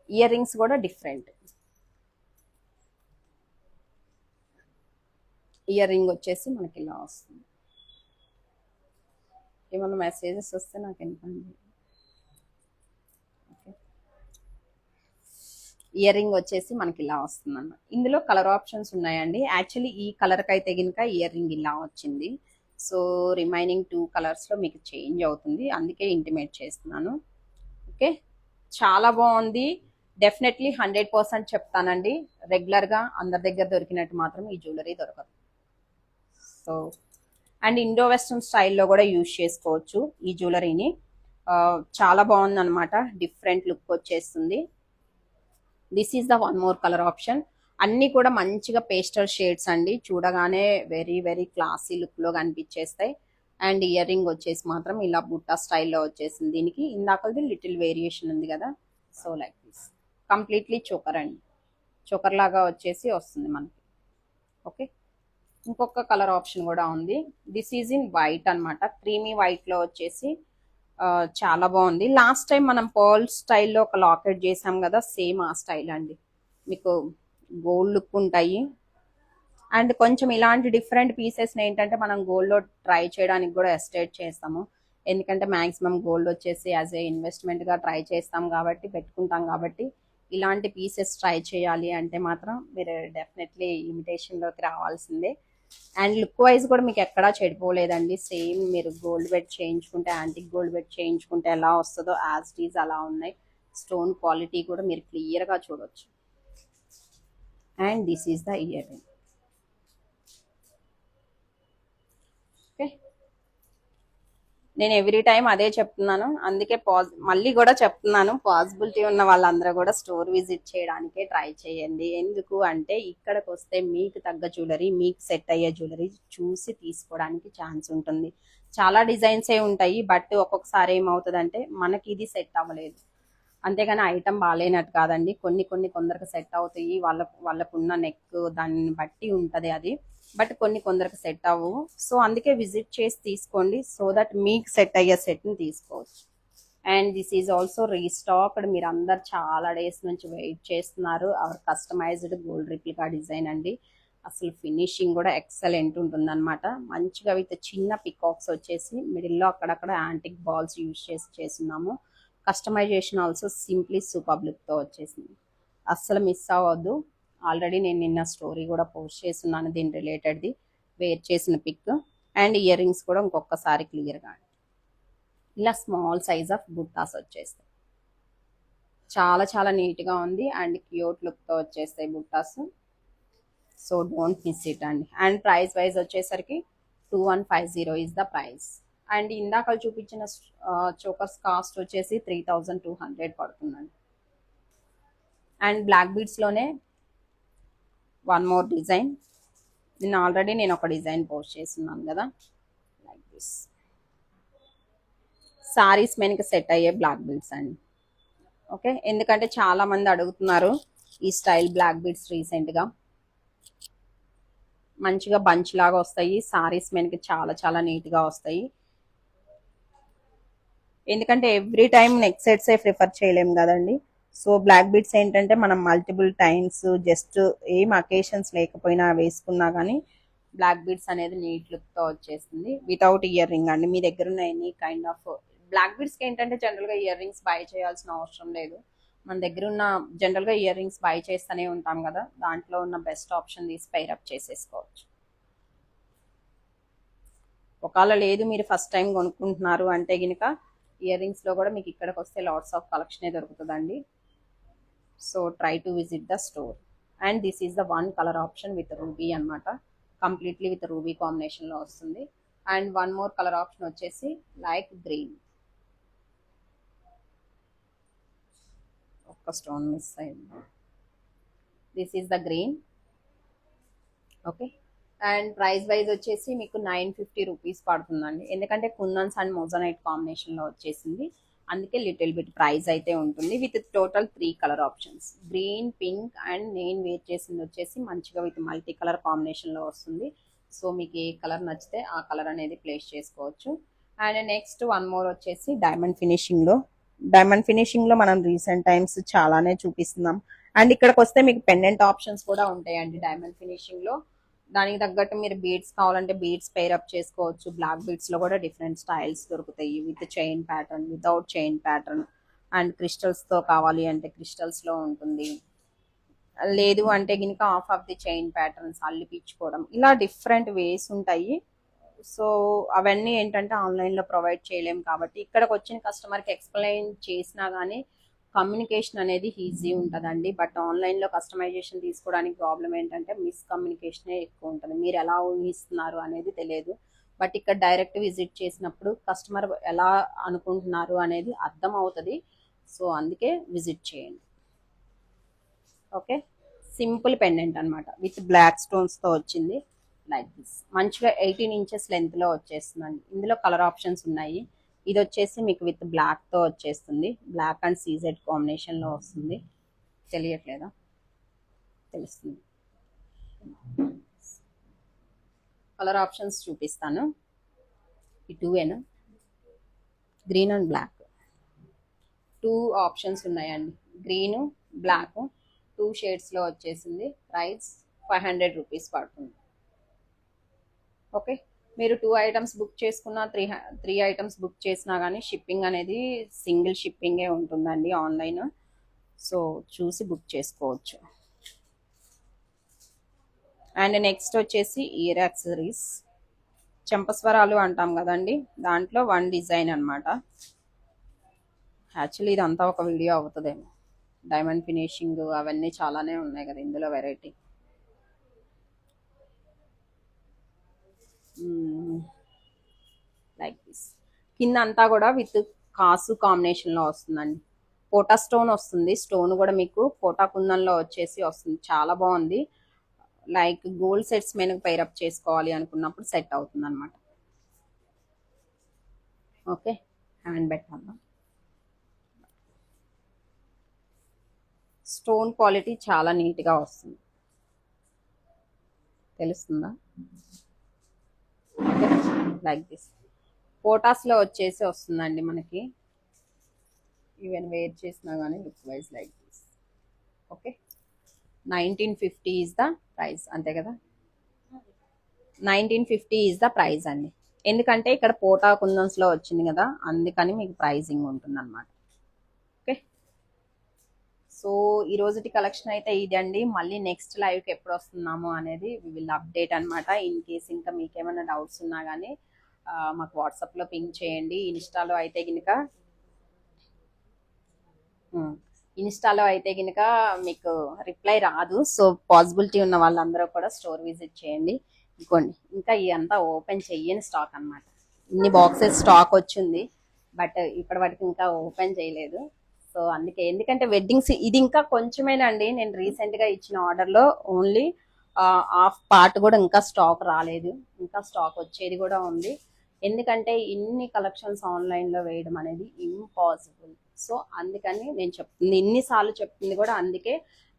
[SPEAKER 1] ఇయర్ రింగ్స్ కూడా డిఫరెంట్. ఇయర్ రింగ్ వచ్చేసి మనకి ఇలా వస్తుంది. ఏమన్నా మెసేజెస్ వస్తే నాకు ఎందుకండి. ఓకే. ఇయర్ రింగ్ వచ్చేసి మనకి ఇలా వస్తుంది అన్నమాట. ఇందులో కలర్ ఆప్షన్స్ ఉన్నాయండి. యాక్చువల్లీ ఈ కలర్కి అయితే కనుక ఇయర్ రింగ్ ఇలా వచ్చింది. సో రిమైనింగ్ 2 కలర్స్లో మీకు చేంజ్ అవుతుంది. అందుకే ఇంటిమేట్ చేస్తున్నాను. ఓకే. చాలా బాగుంది. డెఫినెట్లీ 100% చెప్తానండి. రెగ్యులర్గా అందరి దగ్గర దొరికినట్టు మాత్రం ఈ జ్యువెలరీ దొరకదు. సో అండ్ ఇండో వెస్ట్రన్ స్టైల్లో కూడా యూజ్ చేసుకోవచ్చు ఈ జ్యువెలరీని. చాలా బాగుంది అనమాట. డిఫరెంట్ లుక్ వచ్చేస్తుంది. This is the one more colour option. అన్ని కూడా మంచిగా పేస్టల్ షేడ్స్ అండి. చూడగానే వెరీ వెరీ క్లాసీ లుక్ లో కనిపించేస్తాయి. అండ్ ఇయర్ రింగ్ వచ్చేసి మాత్రం ఇలా బుట్టా స్టైల్లో వచ్చేసింది. దీనికి ఇందాకది లిటిల్ వేరియేషన్ ఉంది కదా. So like this completely choker అండి. చోకర్ లాగా వచ్చేసి వస్తుంది మనకి. ఓకే. ఇంకొక కలర్ ఆప్షన్ కూడా ఉంది. దిస్ ఈజ్ ఇన్ వైట్ అనమాట. క్రీమీ వైట్ లో వచ్చేసి చాలా బాగుంది. లాస్ట్ టైం మనం పర్ల్ స్టైల్లో ఒక లాకెట్ చేసాం కదా, సేమ్ ఆ స్టైల్ అండి. మీకు గోల్డ్ లుక్ ఉంటాయి. అండ్ కొంచెం ఇలాంటి డిఫరెంట్ పీసెస్ ఏంటంటే మనం గోల్డ్లో ట్రై చేయడానికి కూడా ఎస్టేట్ చేస్తాము. ఎందుకంటే మ్యాక్సిమం గోల్డ్ వచ్చేసి యాజ్ ఏ ఇన్వెస్ట్మెంట్గా ట్రై చేస్తాం కాబట్టి, పెట్టుకుంటాం కాబట్టి, ఇలాంటి పీసెస్ ట్రై చేయాలి అంటే మాత్రం మీరు డెఫినెట్లీ ఇమిటేషన్లోకి రావాల్సిందే. అండ్ లుక్ వైజ్ కూడా మీకు ఎక్కడా చెడిపోలేదండి. సేమ్ మీరు గోల్డ్ బెడ్ చేయించుకుంటే, యాంటిక్ గోల్డ్ బెడ్ చేయించుకుంటే ఎలా వస్తుందో యాజ్ ఇట్ ఈజ్ అలా ఉన్నాయి. స్టోన్ క్వాలిటీ కూడా మీరు క్లియర్గా చూడొచ్చు. And this is the ear ring. Okay. నేను ఎవ్రీ టైం అదే చెప్తున్నాను, అందుకే మళ్ళీ కూడా చెప్తున్నాను, పాసిబిలిటీ ఉన్న వాళ్ళందరూ కూడా స్టోర్ విజిట్ చేయడానికే ట్రై చేయండి. ఎందుకు అంటే ఇక్కడికి వస్తే మీకు తగ్గ జ్యువెలరీ, మీకు సెట్ అయ్యే జ్యువెలరీ చూసి తీసుకోవడానికి ఛాన్స్ ఉంటుంది. చాలా డిజైన్సే ఉంటాయి, బట్ ఒక్కొక్కసారి ఏమవుతుందంటే మనకి ఇది సెట్ అవ్వలేదు, అంతేగాని ఐటమ్ బాగాలేనట్టు కాదండి. కొన్ని కొన్ని కొందరికి సెట్ అవుతాయి, వాళ్ళకున్న నెక్ దాన్ని బట్టి ఉంటుంది అది, బట్ కొన్ని కొందరికి సెట్ అవ్వవు. సో అందుకే విజిట్ చేసి తీసుకోండి, సో దట్ మీకు సెట్ అయ్యే సెట్ని తీసుకోవచ్చు. And this is also restocked. మీరు అందరు చాలా డేస్ నుంచి వెయిట్ చేస్తున్నారు our customised gold replica design అండి. అసలు ఫినిషింగ్ కూడా ఎక్సలెంట్ ఉంటుంది అనమాట. మంచిగా విత్ చిన్న పికాక్స్ వచ్చేసి మిడిల్లో అక్కడక్కడ యాంటిక్ బాల్స్ యూజ్ చేసి చేస్తున్నాము. కస్టమైజేషన్ ఆల్సో సింప్లీ సూపర్ లుక్తో వచ్చేసింది, అస్సలు మిస్ అవ్వద్దు. ఆల్రెడీ నేను నిన్న స్టోరీ కూడా పోస్ట్ చేస్తున్నాను దీని రిలేటెడ్ది, వేర్ చేసిన పిక్. అండ్ ఇయర్ రింగ్స్ కూడా ఇంకొకసారి క్లియర్గా ఇలా స్మాల్ సైజ్ ఆఫ్ బుట్టాస్ వచ్చేస్తాయి. చాలా చాలా నీట్గా ఉంది అండ్ క్యూట్ లుక్తో వచ్చేస్తాయి బుట్టాస్. సో డోంట్ మిస్ ఇట్ అండి. అండ్ ప్రైస్ వైజ్ వచ్చేసరికి 2150 ఇస్ ద ప్రైస్. అండ్ ఇందాక చూపించిన చోకర్స్ కాస్ట్ వచ్చేసి 3200 పడుతుందండి. అండ్ బ్లాక్ బీడ్స్లోనే వన్ మోర్ డిజైన్. ఆల్రెడీ నేను ఒక డిజైన్ పోస్ట్ చేస్తున్నాను కదా, లైక్ దిస్ సారీస్ మెనకి సెట్ అయ్యే బ్లాక్ బీడ్స్ అండి. ఓకే, ఎందుకంటే చాలా మంది అడుగుతున్నారు ఈ స్టైల్ బ్లాక్ బీడ్స్ రీసెంట్గా. మంచిగా బంచ్ లాగా వస్తాయి, సారీస్ మెనకి చాలా చాలా నీట్గా వస్తాయి. ఎందుకంటే ఎవ్రీ టైం నెక్ సెట్సే ప్రిఫర్ చేయలేము కదండి. సో బ్లాక్ బీడ్స్ ఏంటంటే మనం మల్టిపుల్ టైమ్స్ జస్ట్ ఏం అకేషన్స్ లేకపోయినా వేసుకున్నా కానీ బ్లాక్ బీడ్స్ అనేది నీట్ లుక్తో వచ్చేస్తుంది వితౌట్ ఇయర్ రింగ్ అండి. మీ దగ్గర ఉన్న ఎనీ కైండ్ ఆఫ్ బ్లాక్ బీడ్స్కి ఏంటంటే జనరల్గా ఇయర్ రింగ్స్ బై చేయాల్సిన అవసరం లేదు. మన దగ్గర ఉన్న జనరల్గా ఇయర్ రింగ్స్ బై చేస్తూనే ఉంటాం కదా, దాంట్లో ఉన్న బెస్ట్ ఆప్షన్ తీసి పైరప్ చేసేసుకోవచ్చు. ఒకవేళ లేదు మీరు ఫస్ట్ టైం కొనుక్కుంటున్నారు అంటే కనుక ఇయర్ రింగ్స్లో కూడా మీకు ఇక్కడికి వస్తే లాట్స్ ఆఫ్ కలెక్షనే దొరుకుతుందండి. So try to visit the store. And this is the one colour option with ruby అనమాట, కంప్లీట్లీ విత్ రూబీ కాంబినేషన్లో వస్తుంది. And one more colour option వచ్చేసి లైక్ గ్రీన్. ఒక్క స్టోన్ మిస్ అయింది. This is the green. Okay, and price wise వచ్చేసి మీకు 950 rupees పడుతుందండి. ఎందుకంటే కుందన్స్ అండ్ మోజనైట్ కాంబినేషన్లో వచ్చేసింది, అందుకే లిటిల్ బిట్ ప్రైస్ అయితే ఉంటుంది. With total 3 colour options, green, pink and నేను వేర్ చేసింది వచ్చేసి మంచిగా విత్ మల్టీ కలర్ కాంబినేషన్లో వస్తుంది. సో మీకు ఏ కలర్ నచ్చితే ఆ కలర్ అనేది ప్లేస్ చేసుకోవచ్చు. అండ్ నెక్స్ట్ వన్ మోర్ వచ్చేసి డైమండ్ ఫినిషింగ్లో. డైమండ్ ఫినిషింగ్లో మనం రీసెంట్ టైమ్స్ చాలానే చూపిస్తున్నాం. అండ్ ఇక్కడికి వస్తే మీకు పెండెంట్ ఆప్షన్స్ కూడా ఉంటాయండి డైమండ్ ఫినిషింగ్లో. దానికి తగ్గట్టు మీరు బీడ్స్ కావాలంటే బీడ్స్ పేరప్ చేసుకోవచ్చు. బ్లాక్ బీడ్స్లో కూడా డిఫరెంట్ స్టైల్స్ దొరుకుతాయి, with chain pattern, without chain pattern. And క్రిస్టల్స్తో కావాలి అంటే క్రిస్టల్స్లో ఉంటుంది, లేదు అంటే కనుక half of the chain patterns అల్లిపించుకోవడం, ఇలా డిఫరెంట్ వేస్ ఉంటాయి. సో అవన్నీ ఏంటంటే ఆన్లైన్లో ప్రొవైడ్ చేయలేము కాబట్టి ఇక్కడికి వచ్చిన కస్టమర్కి ఎక్స్ప్లెయిన్ చేసినా కానీ కమ్యూనికేషన్ అనేది ఈజీ ఉంటుందండి. బట్ ఆన్లైన్లో కస్టమైజేషన్ తీసుకోవడానికి ప్రాబ్లం ఏంటంటే మిస్కమ్యూనికేషనే ఎక్కువ ఉంటుంది, మీరు ఎలా ఊహిస్తున్నారు అనేది తెలియదు. బట్ ఇక్కడ డైరెక్ట్ విజిట్ చేసినప్పుడు కస్టమర్ ఎలా అనుకుంటున్నారు అనేది అర్థం అవుతుంది. సో అందుకే విజిట్ చేయండి. ఓకే, సింపుల్ పెండెంట్ అనమాట విత్ బ్లాక్ స్టోన్స్తో వచ్చింది, లైక్ దిస్. మంచిగా 18 ఇంచెస్ లెంత్లో వచ్చేస్తుందండి. ఇందులో కలర్ ఆప్షన్స్ ఉన్నాయి. ఇది వచ్చేసి మీకు విత్ బ్లాక్తో వచ్చేస్తుంది, బ్లాక్ అండ్ సీజెడ్ కాంబినేషన్లో వస్తుంది. తెలియట్లేదా? తెలుస్తుంది. కలర్ ఆప్షన్స్ చూపిస్తాను. ఈ 2 గ్రీన్ అండ్ బ్లాక్ 2 ఆప్షన్స్ ఉన్నాయండి. గ్రీను, బ్లాక్ 2 షేడ్స్లో వచ్చేసింది. ప్రైస్ 500 రూపీస్ పడుతుంది. ఓకే, మీరు 2 ఐటమ్స్ బుక్ చేసుకున్న 3 ఐటమ్స్ బుక్ చేసినా కానీ షిప్పింగ్ అనేది సింగిల్ షిప్పింగే ఉంటుందండి ఆన్లైన్. సో చూసి బుక్ చేసుకోవచ్చు. అండ్ నెక్స్ట్ వచ్చేసి ఇయర్ యాక్సెసరీస్, చెంపస్వరాలు అంటాం కదండి, దాంట్లో 1 డిజైన్ అనమాట. యాక్చువల్లీ ఇదంతా ఒక వీడియో అవుతుందేమో, డైమండ్ ఫినిషింగ్ అవన్నీ చాలానే ఉన్నాయి కదా ఇందులో వెరైటీ. Like this. కింద అంతా కూడా విత్ కాసు కాంబినేషన్ లో వస్తుందండి. పోటా స్టోన్ వస్తుంది. స్టోన్ కూడా మీకు పోటా కుందంలో వచ్చేసి వస్తుంది. చాలా బాగుంది. లైక్ గోల్డ్ సెట్స్ మీద పైరప్ చేసుకోవాలి అనుకున్నప్పుడు సెట్ అవుతుంది అనమాట. ఓకే, హ్యాండ్ పెట్టాను. స్టోన్ క్వాలిటీ చాలా నీట్ గా వస్తుంది, తెలుస్తుందా? ఓకే, లైక్ దిస్ పోటాస్ లో వచ్చేసి వస్తుందండి మనకి. ఈవెన్ వేర్ చేసినా కానీ look wise like this. Okay, 1950 is the price, అంతే కదా? 1950 ఈజ్ ద ప్రైస్ అండి. ఎందుకంటే ఇక్కడ పోటా కుందన్స్ లో వచ్చింది కదా, అందుకని మీకు ప్రైజింగ్ ఉంటుంది అనమాట. ఓకే, సో ఈ రోజుటి కలెక్షన్ అయితే ఇది అండి. మళ్ళీ నెక్స్ట్ లైవ్కి ఎప్పుడు వస్తున్నాము అనేది విల్ అప్డేట్ అనమాట. ఇన్ కేస్ ఇంకా మీకు ఏమైనా డౌట్స్ ఉన్నా కానీ మాకు వాట్సాప్లో పింక్ చేయండి. ఇన్స్టాలో అయితే గినక మీకు రిప్లై రాదు. సో పాసిబిలిటీ ఉన్న వాళ్ళందరూ కూడా స్టోర్ విజిట్ చేయండి. ఇంకోండి, ఇంకా ఇదంతా ఓపెన్ చెయ్యని స్టాక్ అనమాట. ఇన్ని బాక్సెస్ స్టాక్ వచ్చింది, బట్ ఇప్పటి వరకు ఇంకా ఓపెన్ చేయలేదు. సో అందుకే, ఎందుకంటే వెడ్డింగ్స్ ఇది ఇంకా కొంచెమేనండి. నేను రీసెంట్ గా ఇచ్చిన ఆర్డర్ లో ఓన్లీ హాఫ్ పార్ట్ కూడా ఇంకా స్టాక్ రాలేదు. ఇంకా స్టాక్ వచ్చేది కూడా ఉంది. ఎందుకంటే ఇన్ని కలెక్షన్స్ ఆన్లైన్ లో వేయడం అనేది ఇంపాసిబుల్. సో అందుకని నేను చెప్తుంది, ఇన్నిసార్లు చెప్తుంది కూడా అందుకే.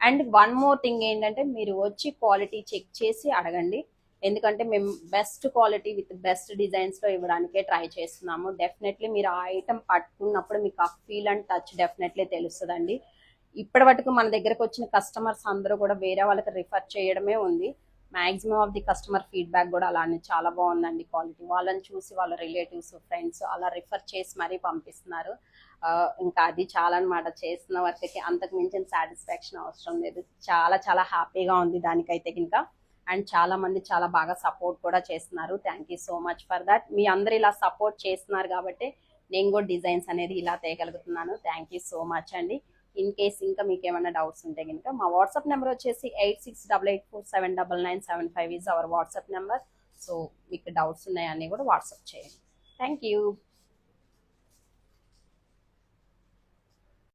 [SPEAKER 1] అండ్ వన్ మోర్ థింగ్ ఏంటంటే, మీరు వచ్చి క్వాలిటీ చెక్ చేసి అడగండి. ఎందుకంటే మేము best quality with best designs లో ఇవ్వడానికే ట్రై చేస్తున్నాము. డెఫినెట్లీ మీరు ఆ ఐటమ్ పట్టుకున్నప్పుడు మీకు ఆ ఫీల్ అండ్ టచ్ డెఫినెట్లీ తెలుస్తుందండి. ఇప్పటి వరకు మన దగ్గరకు వచ్చిన కస్టమర్స్ అందరూ కూడా వేరే వాళ్ళకి రిఫర్ చేయడమే ఉంది. Maximum of the customer feedback కూడా అలానే చాలా బాగుందండి క్వాలిటీ. వాళ్ళని చూసి వాళ్ళ రిలేటివ్స్, ఫ్రెండ్స్ అలా రిఫర్ చేసి మరీ పంపిస్తున్నారు. ఇంకా అది చాలా అనమాట. చేస్తున్న వర్క్కి అంతకు మించిన సాటిస్ఫాక్షన్ అవసరం లేదు. చాలా చాలా హ్యాపీగా ఉంది దానికైతే ఇంకా. అండ్ చాలా మంది చాలా బాగా సపోర్ట్ కూడా చేస్తున్నారు. Thank you so much for that. మీ అందరు ఇలా సపోర్ట్ చేస్తున్నారు కాబట్టి నేను కూడా డిజైన్స్ అనేది ఇలా తేయగలుగుతున్నాను. థ్యాంక్ యూ సో మచ్ అండి. ఇన్ కేస్ ఇంకా మీకు ఏమైనా డౌట్స్ ఉంటే కనుక మా వాట్సాప్ నెంబర్ వచ్చేసి 8688479975 is our WhatsApp number. So మీకు డౌట్స్ ఉన్నాయని కూడా వాట్సాప్ చేయండి. Thank you.